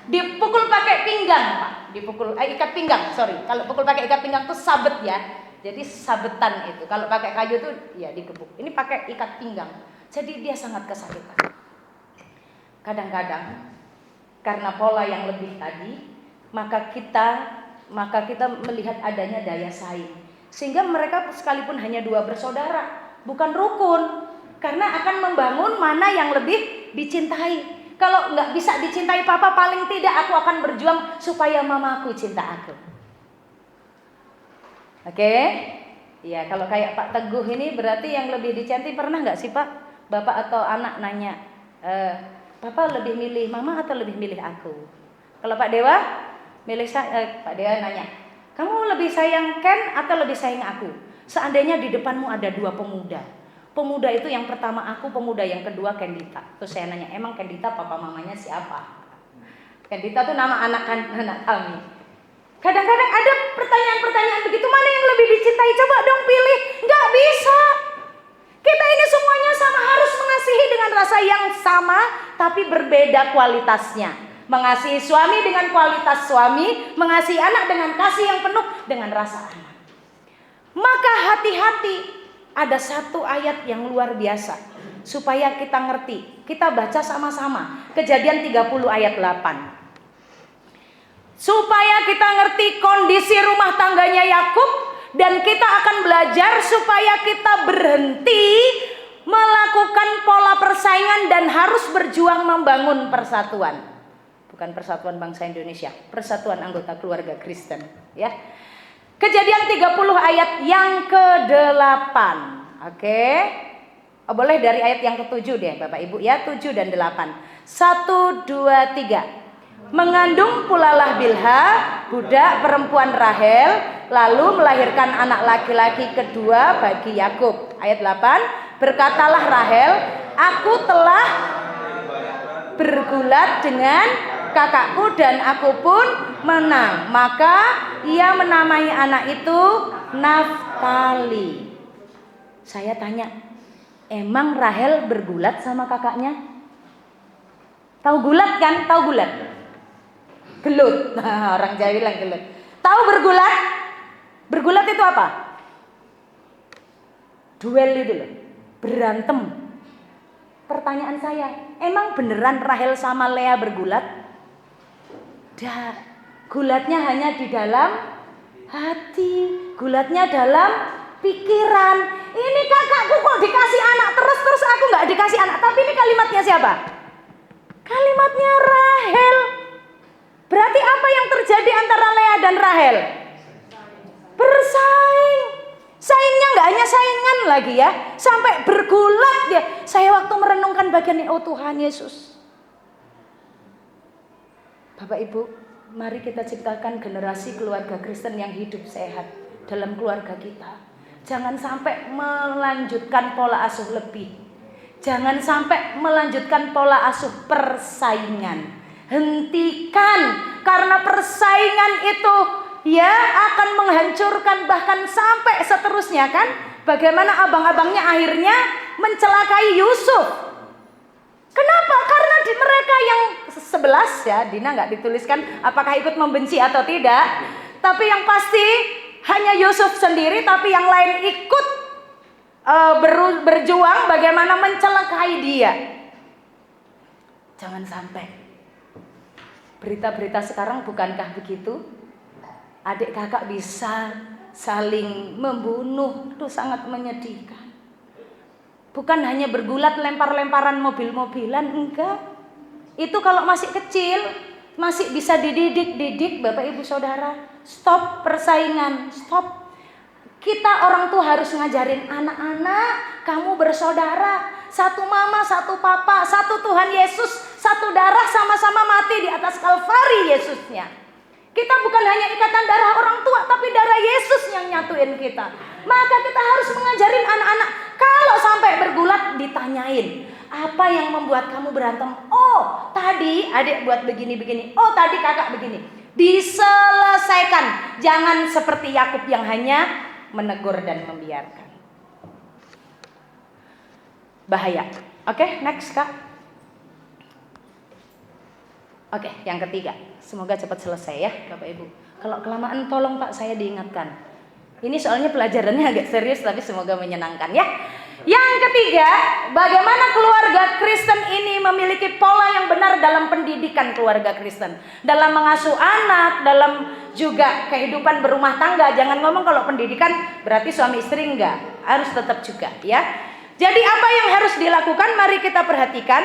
Dipukul pakai pinggang, Pak. Dipukul ikat pinggang, sorry. Kalau pukul pakai ikat pinggang tuh sabet ya. Jadi sabetan itu. Kalau pakai kayu tuh ya digebuk. Ini pakai ikat pinggang. Jadi dia sangat kesakitan. Kadang-kadang karena pola yang lebih tadi, maka kita melihat adanya daya saing, sehingga mereka sekalipun hanya 2 bersaudara bukan rukun, karena akan membangun mana yang lebih dicintai. Kalau nggak bisa dicintai papa, paling tidak aku akan berjuang supaya mamaku cinta aku. Oke? Ya, kalau kayak Pak Teguh ini berarti yang lebih dicintai. Pernah nggak sih Pak, bapak atau anak nanya, papa lebih milih mama atau lebih milih aku? Kalau Pak Dewa Pak Dewa nanya, kamu lebih sayang Ken atau lebih sayang aku? Seandainya di depanmu ada 2 pemuda. Pemuda itu yang pertama aku, pemuda yang kedua Kendita. Terus saya nanya, emang Kendita papa mamanya siapa? Kendita tuh nama anak kami. Kadang-kadang ada pertanyaan-pertanyaan begitu, mana yang lebih dicintai? Coba dong pilih. Nggak bisa. Kita ini semuanya sama, harus mengasihi dengan rasa yang sama, tapi berbeda kualitasnya. Mengasihi suami dengan kualitas suami, mengasihi anak dengan kasih yang penuh dengan rasa anak. Maka hati-hati, ada satu ayat yang luar biasa. supaya kita ngerti. Kita baca sama-sama Kejadian 30 ayat 8. Supaya kita ngerti kondisi rumah tangganya Yakub, dan kita akan belajar supaya kita berhenti melakukan pola persaingan dan harus berjuang membangun persatuan. Bukan persatuan bangsa Indonesia, persatuan anggota keluarga Kristen, ya. Kejadian 30 ayat yang ke-8. Oke. Oh, boleh dari ayat yang ke-7 deh Bapak Ibu ya, 7 dan 8. 1 2 3. Mengandung pulalah Bilha, budak perempuan Rahel, lalu melahirkan anak laki-laki kedua bagi Yakub. Ayat 8, berkatalah Rahel, aku telah bergulat dengan kakakku dan aku pun menang. Maka ia menamai anak itu Naftali. Saya tanya, emang Rahel bergulat sama kakaknya? Tahu gulat kan? Tahu gulat? Gelut. Nah, orang Jawa bilang gelut. Tahu bergulat? Bergulat itu apa? Duel itu loh. Berantem. Pertanyaan saya, emang beneran Rahel sama Lea bergulat? Gulatnya hanya di dalam hati. Gulatnya dalam pikiran. Ini kakakku kok dikasih anak terus aku nggak dikasih anak. Tapi ini kalimatnya siapa? Kalimatnya Rahel. Berarti apa yang terjadi antara Lea dan Rahel? Bersaing. Saingnya nggak hanya saingan lagi ya, sampai bergulat dia. Saya waktu merenungkan bagian ini, oh Tuhan Yesus. Bapak Ibu, mari kita ciptakan generasi keluarga Kristen yang hidup sehat dalam keluarga kita. Jangan sampai melanjutkan pola asuh lebih. Jangan sampai melanjutkan pola asuh persaingan. Hentikan, karena persaingan itu ya akan menghancurkan bahkan sampai seterusnya kan. Bagaimana abang-abangnya akhirnya mencelakai Yusuf. Kenapa? Karena di mereka yang 11 ya, Dina nggak dituliskan apakah ikut membenci atau tidak. Tapi yang pasti hanya Yusuf sendiri, tapi yang lain ikut berjuang bagaimana mencelakai dia. Jangan sampai. Berita-berita sekarang bukankah begitu? Adik kakak bisa saling membunuh, itu sangat menyedihkan. Bukan hanya bergulat lempar-lemparan mobil-mobilan, enggak. Itu kalau masih kecil, masih bisa dididik Bapak Ibu Saudara. Stop persaingan, stop. Kita orang tua harus ngajarin anak-anak, kamu bersaudara. Satu mama, satu papa, satu Tuhan Yesus, satu darah, sama-sama mati di atas Kalvari Yesusnya. Kita bukan hanya ikatan darah orang tua, tapi darah Yesus yang nyatuin kita. Maka kita harus mengajarin anak-anak, kalau sampai bergulat ditanyain, apa yang membuat kamu berantem? Oh, tadi adik buat begini-begini. Oh, tadi kakak begini. Diselesaikan. Jangan seperti Yakub yang hanya menegur dan membiarkan. Bahaya. Oke, next Kak. Oke, yang ketiga. Semoga cepat selesai ya Bapak Ibu. Kalau kelamaan tolong Pak saya diingatkan. Ini soalnya pelajarannya agak serius tapi semoga menyenangkan ya. Yang ketiga, bagaimana keluarga Kristen ini memiliki pola yang benar dalam pendidikan keluarga Kristen. Dalam mengasuh anak, dalam juga kehidupan berumah tangga. Jangan ngomong kalau pendidikan berarti suami istri enggak. Harus tetap juga ya. Jadi apa yang harus dilakukan? Mari kita perhatikan.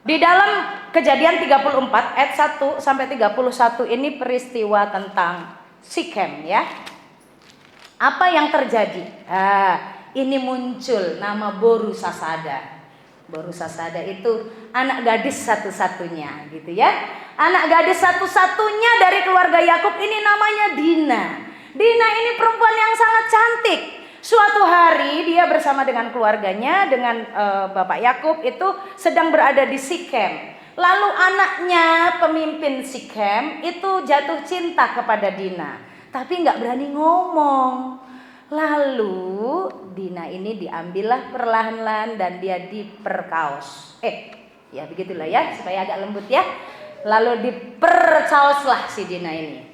Di dalam Kejadian 34 ayat 1 sampai 31 ini peristiwa tentang Sikem ya. Apa yang terjadi? Ini muncul nama Boru Sasada. Boru Sasada itu anak gadis satu-satunya gitu ya. Anak gadis satu-satunya dari keluarga Yakub ini namanya Dina. Dina ini perempuan yang sangat cantik. Suatu hari dia bersama dengan keluarganya, dengan Bapak Yakub itu sedang berada di Sikem. Lalu anaknya pemimpin Sikem itu jatuh cinta kepada Dina, tapi nggak berani ngomong. Lalu Dina ini diambillah perlahan-lahan dan dia diperkaos. Ya begitulah ya supaya agak lembut ya. Lalu dipercaoslah si Dina ini.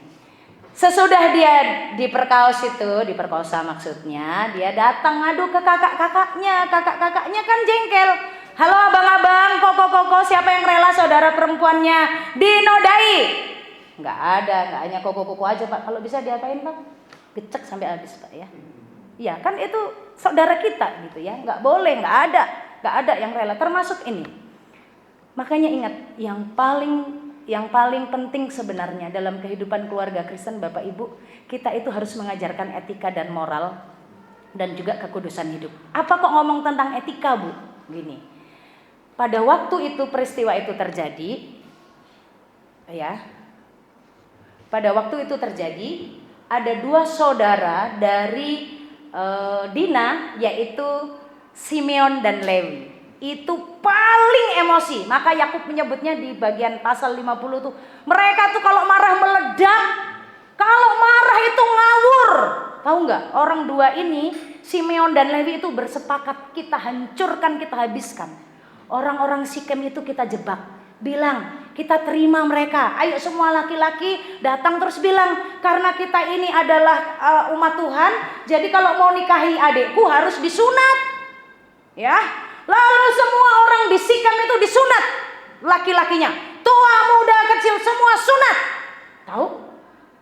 Sesudah dia diperkosa maksudnya, dia datang ngadu ke kakak-kakaknya. Kakak-kakaknya kan jengkel. Halo abang-abang, koko-koko, siapa yang rela saudara perempuannya dinodai? Nggak hanya koko-koko aja Pak. Kalau bisa diapain Pak? Gecek sampai habis Pak ya. Iya kan itu saudara kita gitu ya. Nggak boleh, nggak ada yang rela. Termasuk ini. Makanya ingat, yang paling penting sebenarnya dalam kehidupan keluarga Kristen Bapak Ibu, kita itu harus mengajarkan etika dan moral dan juga kekudusan hidup. Apa kok ngomong tentang etika Bu? Gini, pada waktu itu peristiwa itu terjadi, ya, pada waktu itu terjadi, ada 2 saudara dari Dina, yaitu Simeon dan Lewi. Itu paling emosi. Maka Yakub menyebutnya di bagian pasal 50 tuh, mereka tuh kalau marah meledak, kalau marah itu ngawur. Tahu nggak? Orang 2 ini, Simeon dan Lewi itu bersepakat, kita hancurkan, kita habiskan. Orang-orang Sikem itu kita jebak. Bilang, kita terima mereka. Ayo semua laki-laki datang terus bilang, karena kita ini adalah umat Tuhan, jadi kalau mau nikahi adikku harus disunat. Ya. Lalu semua orang di Sikem itu disunat laki-lakinya. Tua, muda, kecil semua sunat. Tahu?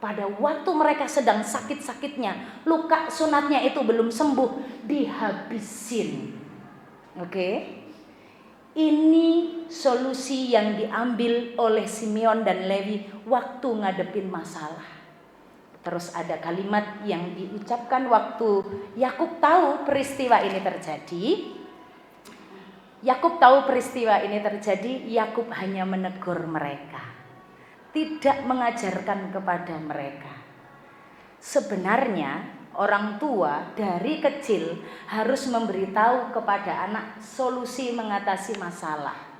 Pada waktu mereka sedang sakit-sakitnya, luka sunatnya itu belum sembuh, dihabisin. Oke? Ini solusi yang diambil oleh Simeon dan Lewi waktu ngadepin masalah. Terus ada kalimat yang diucapkan waktu Yakub tahu peristiwa ini terjadi. Yakub hanya menegur mereka, tidak mengajarkan kepada mereka. Sebenarnya orang tua dari kecil harus memberitahu kepada anak solusi mengatasi masalah.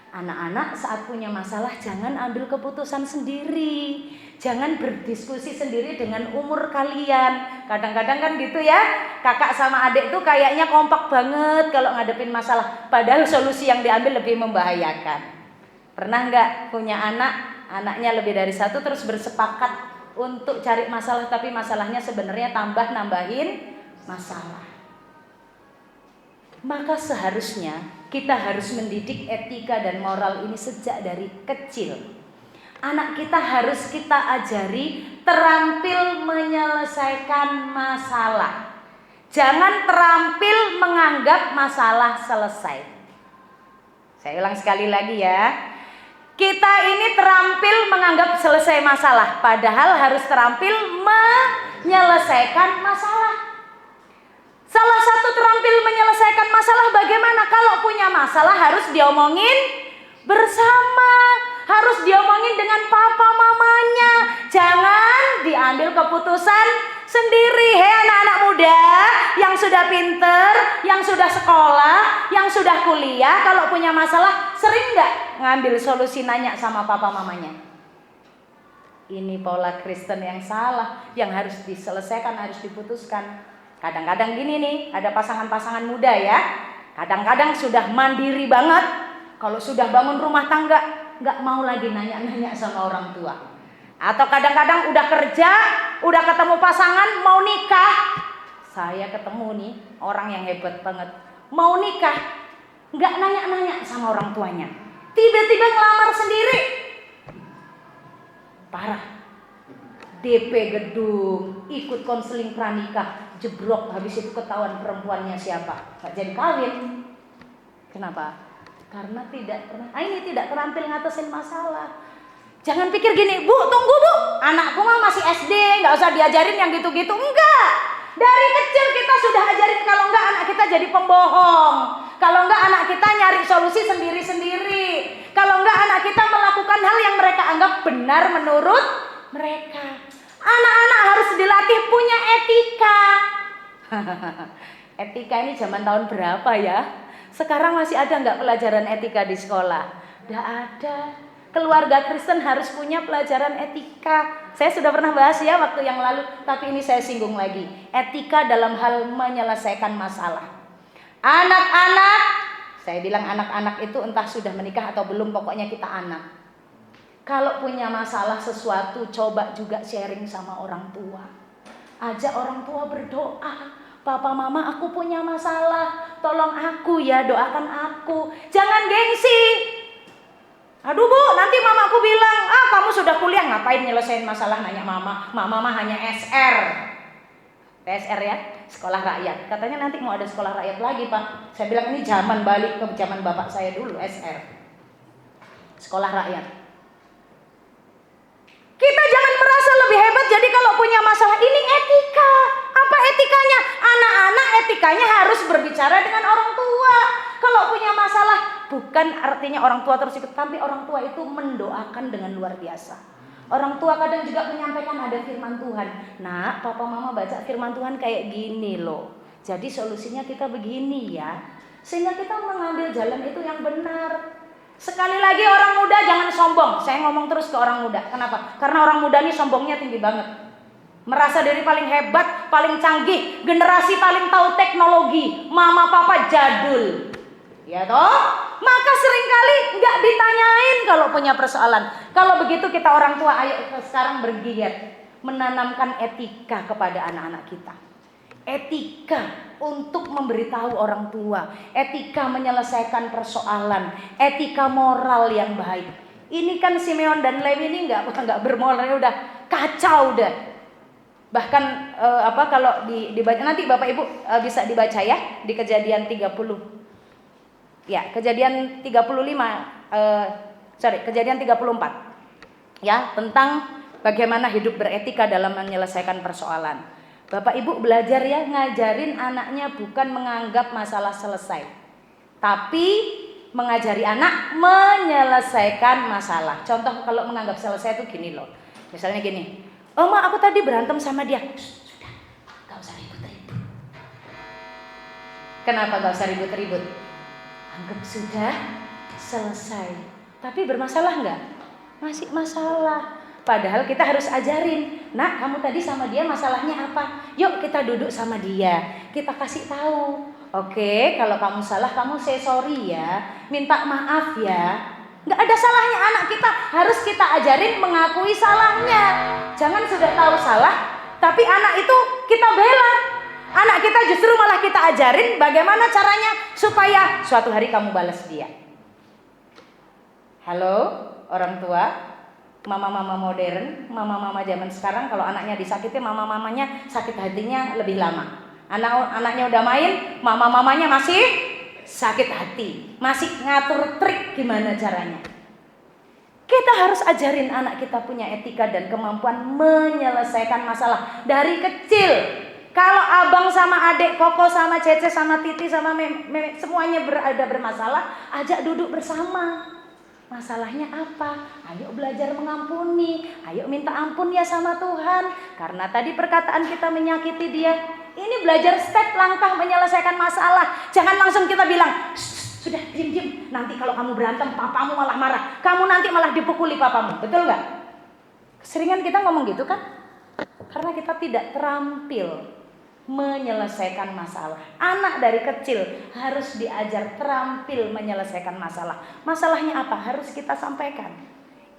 Anak-anak saat punya masalah jangan ambil keputusan sendiri, jangan berdiskusi sendiri dengan umur kalian. Kadang-kadang kan gitu ya, kakak sama adik tuh kayaknya kompak banget kalau ngadepin masalah, padahal solusi yang diambil lebih membahayakan. Pernah nggak punya anaknya lebih dari 1 terus bersepakat untuk cari masalah, tapi masalahnya sebenarnya nambahin masalah. Maka seharusnya kita harus mendidik etika dan moral ini sejak dari kecil. Anak kita harus kita ajari terampil menyelesaikan masalah. Jangan terampil menganggap masalah selesai. Saya ulang sekali lagi ya. Kita ini terampil menganggap selesai masalah, padahal harus terampil menyelesaikan masalah. Salah satu terampil menyelesaikan masalah bagaimana? Kalau punya masalah harus diomongin bersama, harus diomongin dengan papa mamanya. Jangan diambil keputusan sendiri. Hei anak-anak muda yang sudah pinter, yang sudah sekolah, yang sudah kuliah, kalau punya masalah sering nggak ngambil solusi nanya sama papa mamanya? Ini pola Kristen yang salah, yang harus diselesaikan, harus diputuskan. Kadang-kadang gini nih, ada pasangan-pasangan muda ya, kadang-kadang sudah mandiri banget. Kalau sudah bangun rumah tangga, nggak mau lagi nanya-nanya sama orang tua. Atau kadang-kadang udah kerja, udah ketemu pasangan, mau nikah. Saya ketemu nih orang yang hebat banget, mau nikah, nggak nanya-nanya sama orang tuanya, tiba-tiba ngelamar sendiri. Parah. DP gedung, ikut konseling pranikah, jebrok, habis itu ketahuan perempuannya siapa, nggak jadi kawin. Kenapa? Karena tidak terampil ngatasin masalah. Jangan pikir gini, Bu, tunggu Bu, anakku mah masih SD, nggak usah diajarin yang gitu-gitu. Enggak, dari kecil kita sudah ajarin. Kalau enggak anak kita jadi pembohong, kalau enggak anak kita nyari solusi sendiri-sendiri, kalau enggak anak kita melakukan hal yang mereka anggap benar menurut mereka. Anak-anak harus dilatih punya etika. Etika ini zaman tahun berapa ya? Sekarang masih ada nggak pelajaran etika di sekolah? Nggak ada. Keluarga Kristen harus punya pelajaran etika. Saya sudah pernah bahas ya waktu yang lalu, tapi ini saya singgung lagi. Etika dalam hal menyelesaikan masalah. Anak-anak, saya bilang anak-anak itu entah sudah menikah atau belum, pokoknya kita anak. Kalau punya masalah sesuatu, coba juga sharing sama orang tua. Ajak orang tua berdoa. Papa mama, aku punya masalah, tolong aku ya, doakan aku. Jangan gengsi. Aduh bu, nanti mamaku bilang, kamu sudah kuliah ngapain nyelesain masalah nanya mama. Mama mah hanya SR. PSR ya, sekolah rakyat. Katanya nanti mau ada sekolah rakyat lagi pak. Saya bilang ini zaman balik ke zaman bapak saya dulu, SR. Sekolah rakyat. Kita jangan merasa lebih hebat. Jadi kalau punya masalah, ini etika. Apa etikanya? Anak-anak etikanya harus berbicara dengan orang tua. Kalau punya masalah, bukan artinya orang tua terus ikut, tapi orang tua itu mendoakan dengan luar biasa. Orang tua kadang juga menyampaikan ada firman Tuhan. Nah, papa mama baca firman Tuhan kayak gini loh. Jadi solusinya kita begini ya. Sehingga kita mengambil jalan itu yang benar. Sekali lagi orang muda jangan sombong. Saya ngomong terus ke orang muda. Kenapa? Karena orang muda ini sombongnya tinggi banget. Merasa diri paling hebat, paling canggih, generasi paling tahu teknologi. Mama papa jadul. Ya toh? Maka seringkali nggak ditanyain kalau punya persoalan. Kalau begitu kita orang tua ayo sekarang bergiat menanamkan etika kepada anak-anak kita. Etika untuk memberitahu orang tua, etika menyelesaikan persoalan, etika moral yang baik. Ini kan Simeon dan Lewi ini nggak bermoral, udah kacau udah. Bahkan kalau dibaca nanti Bapak Ibu bisa dibaca ya di Kejadian 30. Ya, Kejadian 34. Ya, tentang bagaimana hidup beretika dalam menyelesaikan persoalan. Bapak Ibu belajar ya, ngajarin anaknya bukan menganggap masalah selesai, tapi mengajari anak menyelesaikan masalah. Contoh kalau menganggap selesai itu gini loh. Misalnya gini, "Oma, aku tadi berantem sama dia." Sudah, gak usah ribut-ribut. Kenapa gak usah ribut-ribut? Anggap sudah selesai. Tapi bermasalah nggak? Masih masalah. Padahal kita harus ajarin. Nak, kamu tadi sama dia masalahnya apa? Yuk kita duduk sama dia. Kita kasih tahu. Oke, kalau kamu salah kamu say sorry ya. Minta maaf ya. Nggak ada salahnya anak kita. Harus kita ajarin mengakui salahnya. Jangan sudah tahu salah, tapi anak itu kita bela. Anak kita justru malah kita ajarin bagaimana caranya supaya suatu hari kamu balas dia. Halo orang tua, mama-mama modern, mama-mama zaman sekarang kalau anaknya disakiti, mama-mamanya sakit hatinya lebih lama. Anaknya udah main, mama-mamanya masih sakit hati, masih ngatur trik gimana caranya. Kita harus ajarin anak kita punya etika dan kemampuan menyelesaikan masalah dari kecil. Kalau abang sama adik, Koko sama Cece sama Titi sama Meme semuanya ada bermasalah, ajak duduk bersama. Masalahnya apa? Ayo belajar mengampuni. Ayo minta ampun ya sama Tuhan. Karena tadi perkataan kita menyakiti dia. Ini belajar step langkah menyelesaikan masalah. Jangan langsung kita bilang, sudah diam-diam. Nanti kalau kamu berantem, papamu malah marah. Kamu nanti malah dipukuli papamu. Betul nggak? Keseringan kita ngomong gitu kan? Karena kita tidak terampil menyelesaikan masalah. Anak dari kecil harus diajar terampil menyelesaikan masalah. Masalahnya apa? Harus kita sampaikan.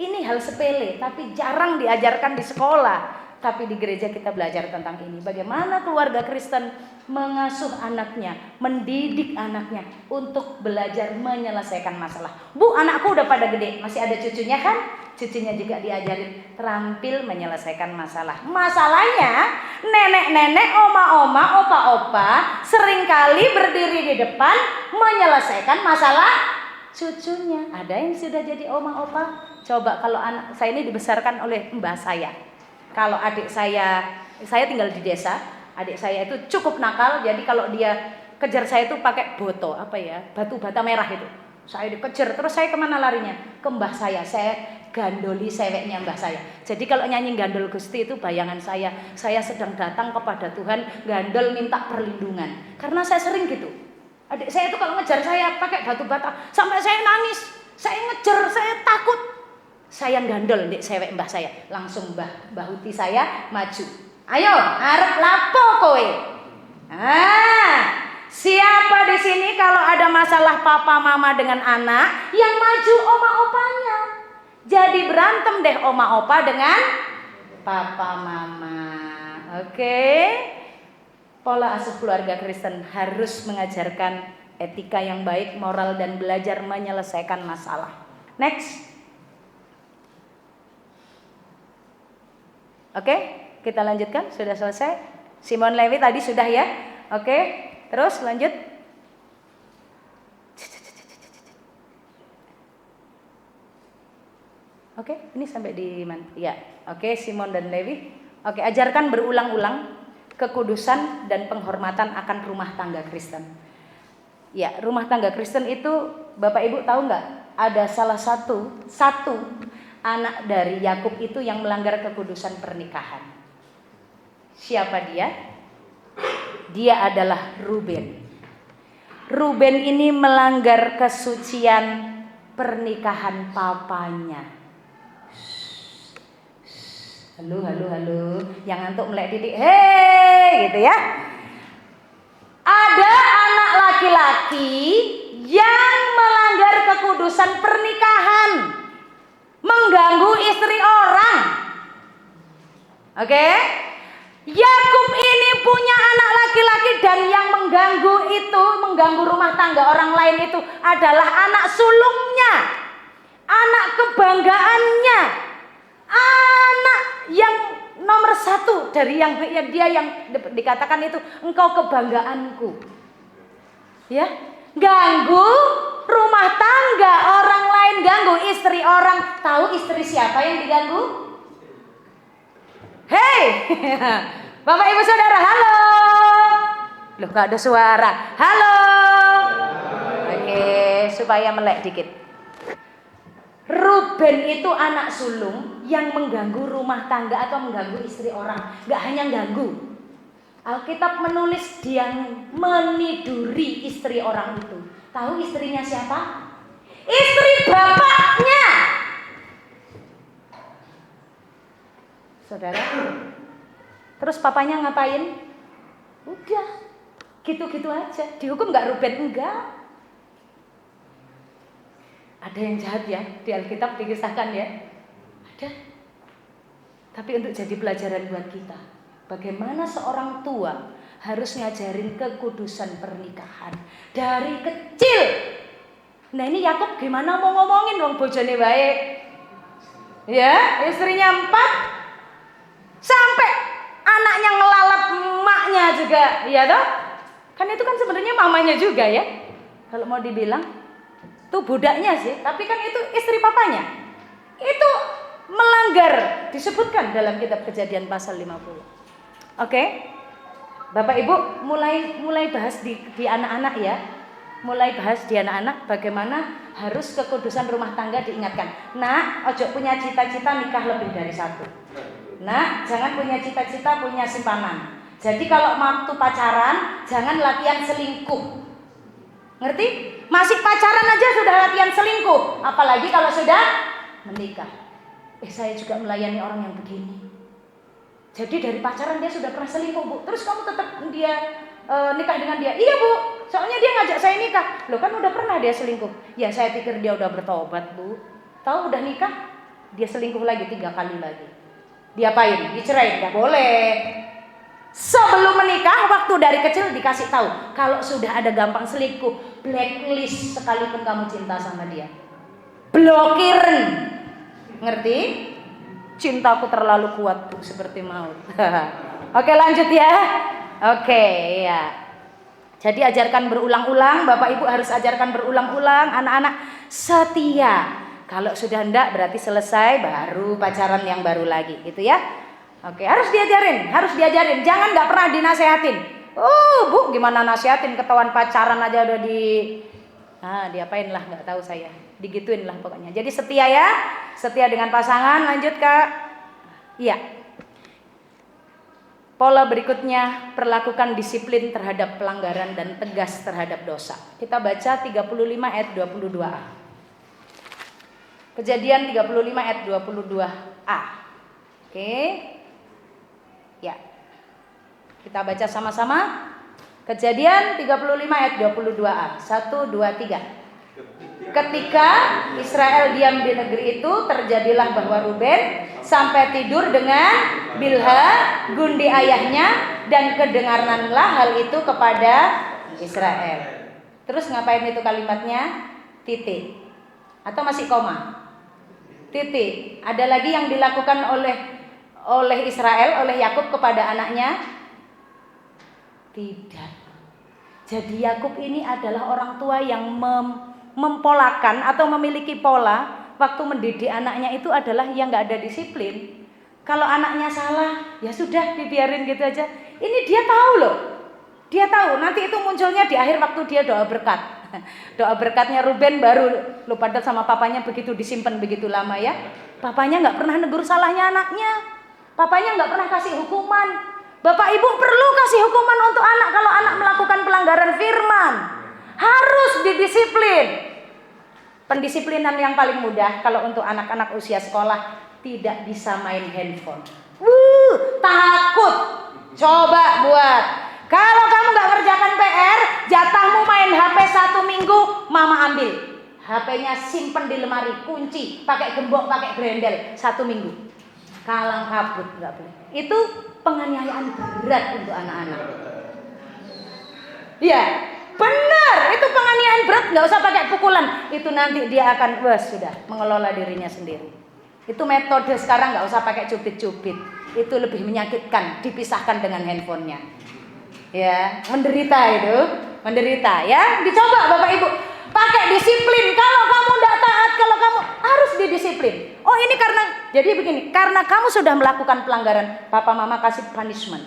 Ini hal sepele tapi jarang diajarkan di sekolah. Tapi di gereja kita belajar tentang ini. Bagaimana keluarga Kristen mengasuh anaknya, mendidik anaknya untuk belajar menyelesaikan masalah. Bu, anakku udah pada gede, masih ada cucunya kan? Cucunya juga diajarin terampil menyelesaikan masalah. Masalahnya nenek-nenek, oma-oma, opa-opa seringkali berdiri di depan menyelesaikan masalah cucunya. Ada yang sudah jadi oma, opa? Coba kalau anak saya ini dibesarkan oleh mbah saya. Kalau adik saya tinggal di desa, adik saya itu cukup nakal. Jadi kalau dia kejar saya itu pakai boto, batu bata merah itu. Saya dikejar, terus saya kemana larinya? Ke mbah saya gandoli seweknya mbah saya. Jadi kalau nyanyi Gandol Gusti itu bayangan saya sedang datang kepada Tuhan, gandol minta perlindungan. Karena saya sering gitu. Adik saya itu kalau ngejar saya pakai batu bata, sampai saya nangis, saya ngejar, saya takut. Saya gandol ndek sewek mbah saya. Langsung mbah Uti saya maju. Ayo, arep lapo kowe? Siapa di sini kalau ada masalah papa mama dengan anak, yang maju oma opanya. Jadi berantem deh oma opa dengan papa mama. Oke. Pola asuh keluarga Kristen harus mengajarkan etika yang baik, moral, dan belajar menyelesaikan masalah. Next. Oke, kita lanjutkan. Sudah selesai. Simon Levi tadi sudah ya. Oke, terus lanjut. Oke, ini sampai di mana? Ya, oke, Simon dan Levi. Oke, ajarkan berulang-ulang kekudusan dan penghormatan akan rumah tangga Kristen. Ya, rumah tangga Kristen itu Bapak Ibu tahu nggak? Ada salah satu anak dari Yakub itu yang melanggar kekudusan pernikahan. Siapa dia? Dia adalah Ruben. Ruben ini melanggar kesucian pernikahan papanya. Halo, yang ngantuk melek titik, hei, gitu ya. Ada anak laki-laki yang melanggar kekudusan pernikahan, mengganggu istri orang. Oke? Yakub ini punya anak laki-laki dan yang mengganggu rumah tangga orang lain itu adalah anak sulungnya, anak kebanggaannya, anak yang nomor satu dari yang dia yang dikatakan itu engkau kebanggaanku. Ya, ganggu rumah tangga orang lain, ganggu istri orang. Tahu istri siapa yang diganggu? Hei, Bapak Ibu Saudara, halo. Loh, gak ada suara. Halo. Oke, supaya melek dikit. Ruben itu anak sulung yang mengganggu rumah tangga atau mengganggu istri orang. Gak hanya ganggu. Alkitab menulis dia meniduri istri orang itu. Tahu istrinya siapa? Istri bapaknya. Saudara. Terus papanya ngapain? Udah, gitu-gitu aja. Dihukum gak Ruben? Enggak. Ada yang jahat ya, di Alkitab dikisahkan ya. Ada. Tapi untuk jadi pelajaran buat kita, bagaimana seorang tua harus ngajarin kekudusan pernikahan dari kecil. Nah ini Yakub gimana mau ngomongin wong bojone baik. Ya, istrinya 4 sampai anaknya ngelalap emaknya juga, ya toh? Kan itu kan sebenarnya mamanya juga ya. Kalau mau dibilang itu budaknya sih, tapi kan itu istri papanya. Itu melanggar, disebutkan dalam kitab Kejadian pasal 50. Oke? Bapak Ibu mulai bahas di anak-anak ya. Mulai bahas di anak-anak bagaimana harus kekudusan rumah tangga diingatkan. Nah, ojo punya cita-cita nikah lebih dari 1. Nah, jangan punya cita-cita punya simpanan. Jadi kalau waktu pacaran jangan latihan selingkuh. Ngerti? Masih pacaran aja sudah latihan selingkuh, apalagi kalau sudah menikah. Saya juga melayani orang yang begini. Jadi dari pacaran dia sudah pernah selingkuh, Bu. Terus kamu tetap dia nikah dengan dia? Iya, Bu. Soalnya dia ngajak saya nikah. Loh kan udah pernah dia selingkuh. Ya saya pikir dia udah bertobat, Bu. Tahu udah nikah, dia selingkuh lagi 3 kali lagi. Diapain? Dicerai? Enggak boleh. Sebelum menikah, waktu dari kecil dikasih tahu, kalau sudah ada gampang selingkuh, blacklist sekalipun kamu cinta sama dia. Blokirin. Ngerti? Cintaku terlalu kuat, Bu, seperti maut. Oke, lanjut ya. Oke, ya. Jadi ajarkan berulang-ulang, Bapak Ibu harus ajarkan berulang-ulang anak-anak setia. Kalau sudah enggak berarti selesai, baru pacaran yang baru lagi, gitu ya. Oke, harus diajarin. Jangan nggak pernah dinasehatin. Bu, gimana nasihatin ketahuan pacaran aja udah diapain lah, nggak tahu saya. Digituin lah pokoknya. Jadi setia ya, setia dengan pasangan. Lanjut Kak. Iya. Pola berikutnya, perlakukan disiplin terhadap pelanggaran dan tegas terhadap dosa. Kita baca 35 ayat 22a. Kejadian 35 ayat 22a. Oke. Ya. Kita baca sama-sama. Kejadian 35 ayat 22a. 1, 2, 3. Ketika Israel diam di negeri itu, terjadilah bahwa Ruben sampai tidur dengan Bilha, gundi ayahnya, dan kedengaranlah hal itu kepada Israel. Terus ngapain itu kalimatnya? Titik. Atau masih koma? Titik. Ada lagi yang dilakukan oleh Israel, oleh Yakub kepada anaknya? Tidak. Jadi Yakub ini adalah orang tua yang mempolakan atau memiliki pola waktu mendidik anaknya itu adalah yang nggak ada disiplin. Kalau anaknya salah, ya sudah dibiarin gitu aja. Ini dia tahu loh. Dia tahu nanti itu munculnya di akhir waktu dia doa berkat. Doa berkatnya Ruben baru lupa sama papanya begitu disimpan begitu lama ya. Papanya nggak pernah negur salahnya anaknya. Papanya nggak pernah kasih hukuman. Bapak ibu perlu kasih hukuman untuk anak kalau anak melakukan pelanggaran firman. Harus didisiplin. Pendisiplinan yang paling mudah kalau untuk anak-anak usia sekolah, tidak bisa main handphone. Takut. Coba buat. Kalau kamu nggak ngerjakan PR, jatahmu main HP 1 minggu, mama ambil. HP-nya simpen di lemari, kunci, pakai gembok, pakai grendel 1 minggu. Kalang kabut, nggak boleh. Itu penganiayaan berat untuk anak-anak. Ya, benar. Itu penganiayaan berat, nggak usah pakai pukulan. Itu nanti dia akan sudah mengelola dirinya sendiri. Itu metode sekarang nggak usah pakai cubit-cubit. Itu lebih menyakitkan, dipisahkan dengan handphonenya. Ya, menderita itu, menderita ya. Dicoba Bapak Ibu, pakai disiplin. Kalau kamu tidak taat, kalau kamu harus didisiplin. Oh ini jadi begini, karena kamu sudah melakukan pelanggaran, papa mama kasih punishment,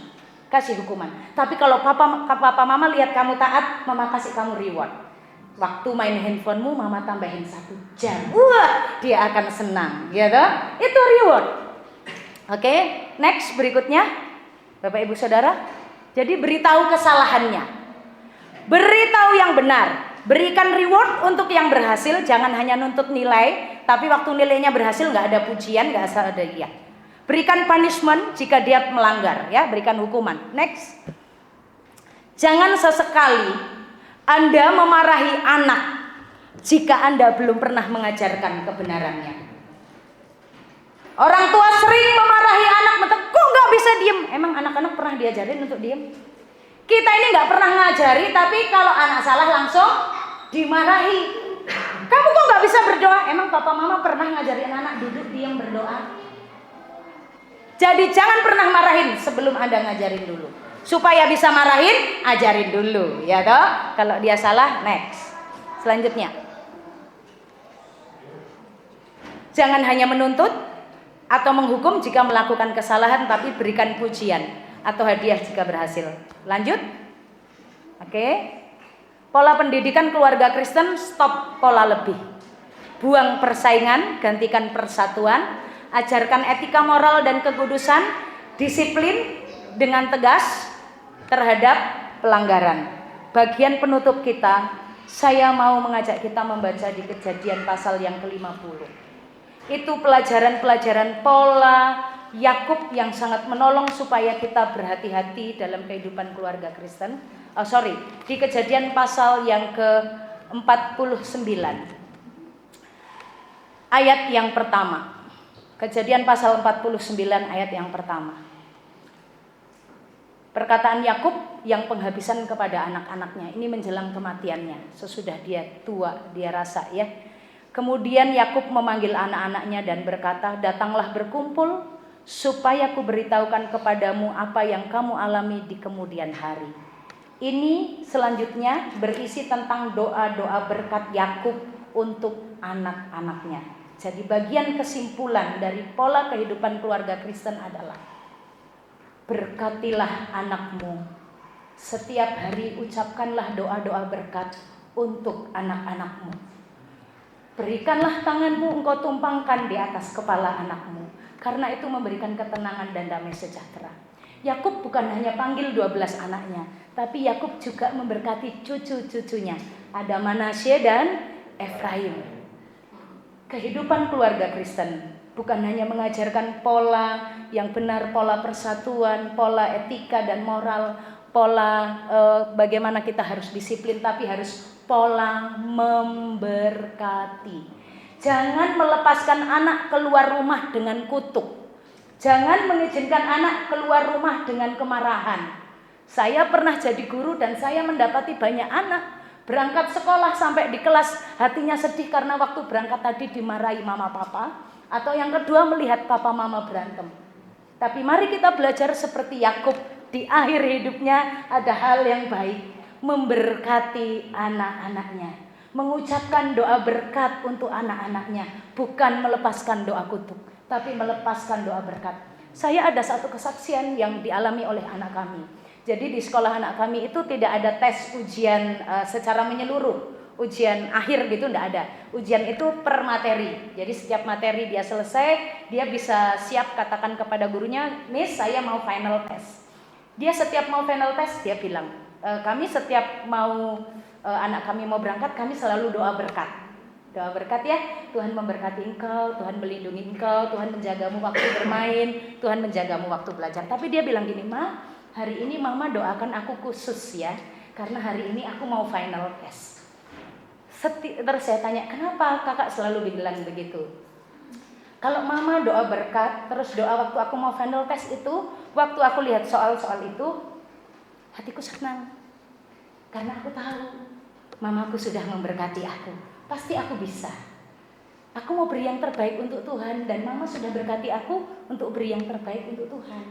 kasih hukuman. Tapi kalau papa mama lihat kamu taat, mama kasih kamu reward. Waktu main handphonemu, mama tambahin 1 jam. Wah, dia akan senang, gitu. Itu reward. Oke, next berikutnya, Bapak Ibu Saudara. Jadi beritahu kesalahannya, beritahu yang benar, berikan reward untuk yang berhasil, jangan hanya nuntut nilai, tapi waktu nilainya berhasil nggak ada pujian, nggak asal ada iya. Berikan punishment jika dia melanggar, ya, berikan hukuman. Next, jangan sesekali Anda memarahi anak jika Anda belum pernah mengajarkan kebenarannya. Orang tua sering memarahi anak, kok nggak bisa diem? Emang anak-anak pernah diajarin untuk diem? Kita ini nggak pernah ngajari, tapi kalau anak salah langsung dimarahi. Kamu kok nggak bisa berdoa? Emang papa mama pernah ngajarin anak duduk diam berdoa? Jadi jangan pernah marahin sebelum Anda ngajarin dulu. Supaya bisa marahin, ajarin dulu, ya toh? Kalau dia salah, next. Selanjutnya, jangan hanya menuntut atau menghukum jika melakukan kesalahan, tapi berikan pujian atau hadiah jika berhasil. Lanjut. Oke. Pola pendidikan keluarga Kristen, stop pola lebih. Buang persaingan, gantikan persatuan. Ajarkan etika moral dan kekudusan, disiplin dengan tegas terhadap pelanggaran. Bagian penutup kita, saya mau mengajak kita membaca di Kejadian pasal yang ke-50. Itu pelajaran-pelajaran pola Yakub yang sangat menolong supaya kita berhati-hati dalam kehidupan keluarga Kristen. Di Kejadian pasal yang ke-49 ayat yang pertama. Kejadian pasal 49 ayat yang pertama. Perkataan Yakub yang penghabisan kepada anak-anaknya, ini menjelang kematiannya, sesudah dia tua, dia rasa ya. Kemudian Yakub memanggil anak-anaknya dan berkata, datanglah berkumpul supaya ku beritahukan kepadamu apa yang kamu alami di kemudian hari. Ini selanjutnya berisi tentang doa-doa berkat Yakub untuk anak-anaknya. Jadi bagian kesimpulan dari pola kehidupan keluarga Kristen adalah berkatilah anakmu. Setiap hari ucapkanlah doa-doa berkat untuk anak-anakmu. Berikanlah tanganmu, engkau tumpangkan di atas kepala anakmu, karena itu memberikan ketenangan dan damai sejahtera. Yakub bukan hanya panggil 12 anaknya, tapi Yakub juga memberkati cucu-cucunya. Ada Manasye dan Efraim. Kehidupan keluarga Kristen bukan hanya mengajarkan pola yang benar, pola persatuan, pola etika dan moral, pola bagaimana kita harus disiplin, tapi harus pola memberkati. Jangan melepaskan anak keluar rumah dengan kutuk. Jangan mengizinkan anak keluar rumah dengan kemarahan. Saya pernah jadi guru dan saya mendapati banyak anak berangkat sekolah sampai di kelas hatinya sedih karena waktu berangkat tadi dimarahi mama papa, atau yang kedua melihat papa mama berantem. Tapi mari kita belajar seperti Yakub, di akhir hidupnya ada hal yang baik, memberkati anak-anaknya, mengucapkan doa berkat untuk anak-anaknya, bukan melepaskan doa kutuk, tapi melepaskan doa berkat. Saya ada satu kesaksian yang dialami oleh anak kami. Jadi di sekolah anak kami itu tidak ada tes ujian secara menyeluruh, ujian akhir gitu enggak ada. Ujian itu per materi. Jadi setiap materi dia selesai, dia bisa siap katakan kepada gurunya, "Miss, saya mau final test." Dia setiap mau final test dia bilang, "Kami setiap mau anak kami mau berangkat, kami selalu doa berkat." Doa berkat ya, Tuhan memberkati engkau, Tuhan melindungi engkau, Tuhan menjagamu waktu bermain, Tuhan menjagamu waktu belajar. Tapi dia bilang gini, "Ma, hari ini mama doakan aku khusus ya, karena hari ini aku mau final test." Terus saya tanya, "Kenapa kakak selalu bilang begitu?" Kalau mama doa berkat, terus doa waktu aku mau final test itu, waktu aku lihat soal-soal itu, hatiku senang. Karena aku tahu, mamaku sudah memberkati aku, pasti aku bisa. Aku mau beri yang terbaik untuk Tuhan, dan mama sudah berkati aku untuk beri yang terbaik untuk Tuhan.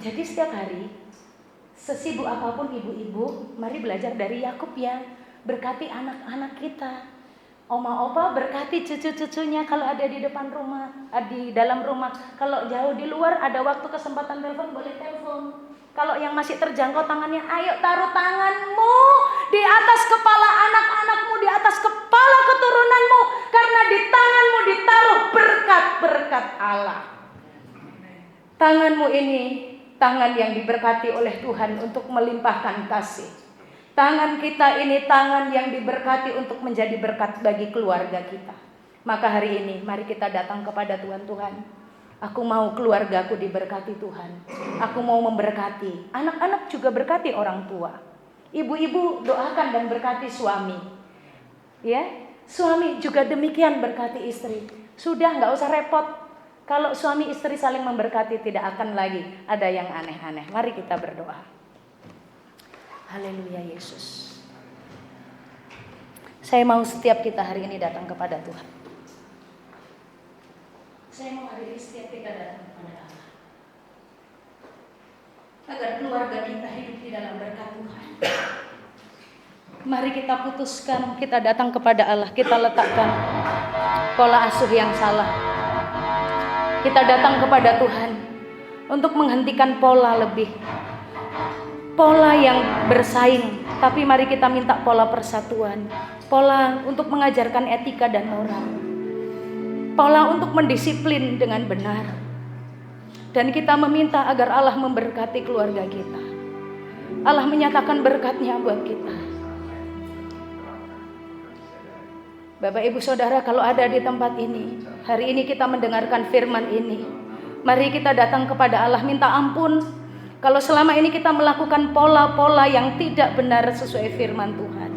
Jadi setiap hari, sesibuk apapun ibu-ibu, mari belajar dari Yakub ya. Berkati anak-anak kita. Oma opa berkati cucu-cucunya kalau ada di depan rumah, di dalam rumah. Kalau jauh di luar ada waktu kesempatan telepon, boleh telepon. Kalau yang masih terjangkau tangannya, ayo taruh tanganmu di atas kepala anak-anakmu, di atas kepala keturunanmu, karena di tanganmu ditaruh berkat-berkat Allah. Tanganmu ini tangan yang diberkati oleh Tuhan untuk melimpahkan kasih. Tangan kita ini tangan yang diberkati untuk menjadi berkat bagi keluarga kita. Maka hari ini mari kita datang kepada Tuhan. Tuhan, aku mau keluargaku diberkati Tuhan. Aku mau memberkati. Anak-anak juga berkati orang tua. Ibu-ibu doakan dan berkati suami. Ya, suami juga demikian berkati istri. Sudah, nggak usah repot. Kalau suami istri saling memberkati, tidak akan lagi ada yang aneh-aneh. Mari kita berdoa. Haleluya Yesus. Saya mau setiap kita hari ini datang kepada Tuhan. Saya mau hari ini setiap kita datang kepada Allah, agar keluarga kita hidup di dalam berkat Tuhan. Mari kita putuskan, kita datang kepada Allah, kita letakkan pola asuh yang salah. Kita datang kepada Tuhan untuk menghentikan pola yang bersaing, tapi mari kita minta pola persatuan, pola untuk mengajarkan etika dan moral, pola untuk mendisiplin dengan benar. Dan kita meminta agar Allah memberkati keluarga kita. Allah menyatakan berkat-Nya buat kita. Bapak Ibu Saudara, kalau ada di tempat ini, hari ini kita mendengarkan firman ini, mari kita datang kepada Allah minta ampun kalau selama ini kita melakukan pola-pola yang tidak benar sesuai firman Tuhan.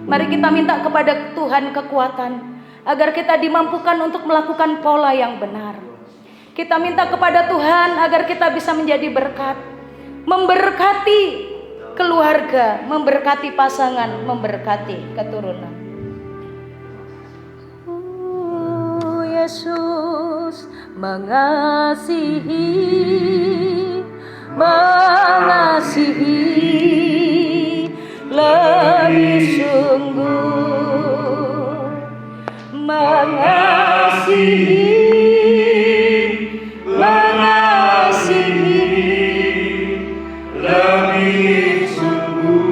Mari kita minta kepada Tuhan kekuatan agar kita dimampukan untuk melakukan pola yang benar. Kita minta kepada Tuhan agar kita bisa menjadi berkat, memberkati keluarga, memberkati pasangan, memberkati keturunan. Yesus mengasihi lebih sungguh, mengasihi lebih sungguh.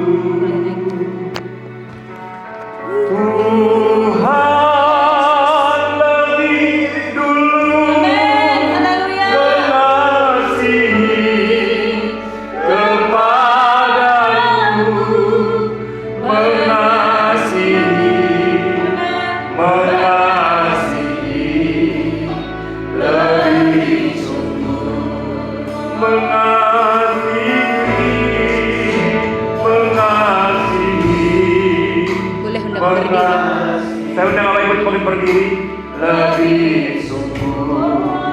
Tuhan lebih dulu mengasihi
Saya undang Bapak Ibu semakin berdiri. Lebih sungguh.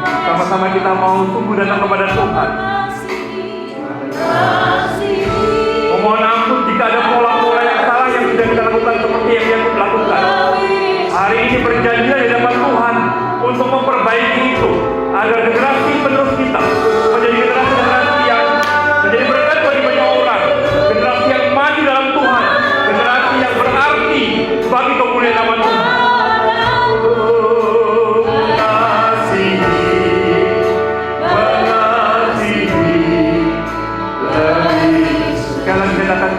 Sama-sama kita mau sungguh datang kepada Tuhan. Memohon ampun jika ada pola-pola yang salah yang sudah kita lakukan seperti yang Yakub lakukan. Hari ini berjanjilah di hadapan Tuhan untuk memperbaiki itu, agar generasi penerus kita menjadi generasi yang menjadi berkat bagi banyak orang, generasi yang maju dalam Tuhan, generasi yang berarti bagi kemuliaan nama Tuhan. Sekali kita akan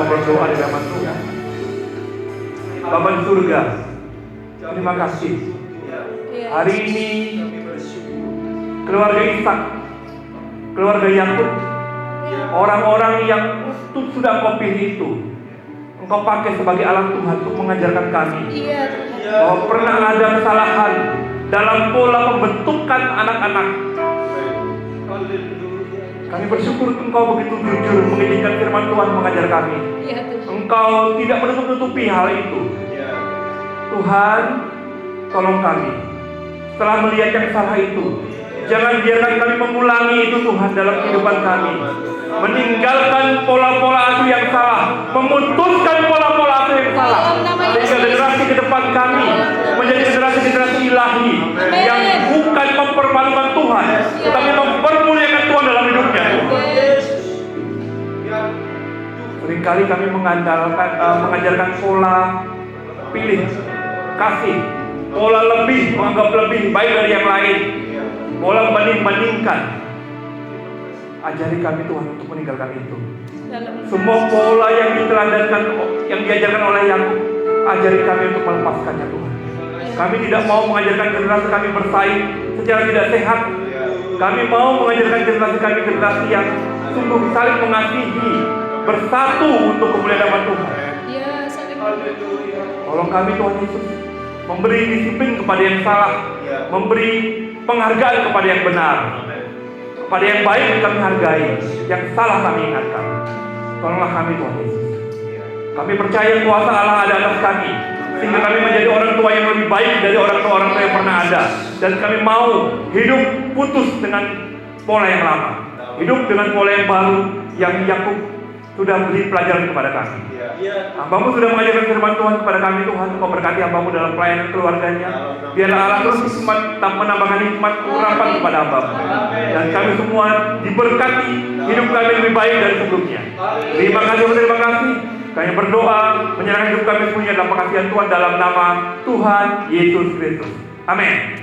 berdoa di hadapan Tuhan. Bapa di surga, terima kasih. Hari ini keluarga Ishak, keluarga Yakub, orang-orang yang sudah Engkau pilih itu, Engkau pakai sebagai alat Tuhan untuk mengajarkan kami bahwa pernah ada kesalahan dalam pola pembentukan anak-anak. Kami bersyukur Engkau begitu jujur mengizinkan firman Tuhan mengajar kami. Engkau tidak menutup-nutupi hal itu. Tuhan, tolong kami. Setelah melihat yang salah itu, jangan biarkan kami mengulangi itu Tuhan dalam kehidupan kami. Meninggalkan pola-pola asuh yang salah, memutuskan pola-pola asuh yang salah, sehingga generasi ke depan kami menjadi generasi-generasi ilahi yang bukan mempermalukan Tuhan, tetapi mempermuliakan Tuhan dalam hidupnya. Seringkali kami mengajarkan pola pilih, kasih, pola lebih, menganggap lebih baik dari yang lain, pola banding-bandingkan. Ajari kami Tuhan untuk meninggalkan itu. Semua pola yang diteladankan, yang diajarkan oleh Yakub, ajari kami untuk melepaskannya Tuhan. Kami tidak mau mengajarkan generasi kami bersaing secara tidak sehat. Kami mau mengajarkan generasi yang sungguh saling mengasihi, bersatu untuk kemuliaan nama Tuhan. Tolong kami Tuhan Yesus, memberi disiplin kepada yang salah, memberi penghargaan kepada yang benar. Pada yang baik kami hargai, yang salah kami ingatkan. Tolonglah kami Tuhan Yesus. Kami percaya kuasa Allah ada atas kami, sehingga kami menjadi orang tua yang lebih baik dari orang tua yang pernah ada. Dan kami mau hidup putus dengan pola yang lama, hidup dengan pola yang baru yang Yakub sudah beri pelajaran kepada kami. Hamba-Mu sudah mengajarkan firman Tuhan kepada kami. Tuhan, Engkau berkati hamba-Mu dalam pelayanan keluarganya. Biarlah Allah terus menambahkan hikmat urapan kepada hamba-Mu. Dan kami semua diberkati, hidup kami lebih baik dari sebelumnya. Terima kasih. Kami berdoa menyerahkan hidup kami semuanya dalam pengasihan Tuhan dalam nama Tuhan Yesus Kristus. Amin.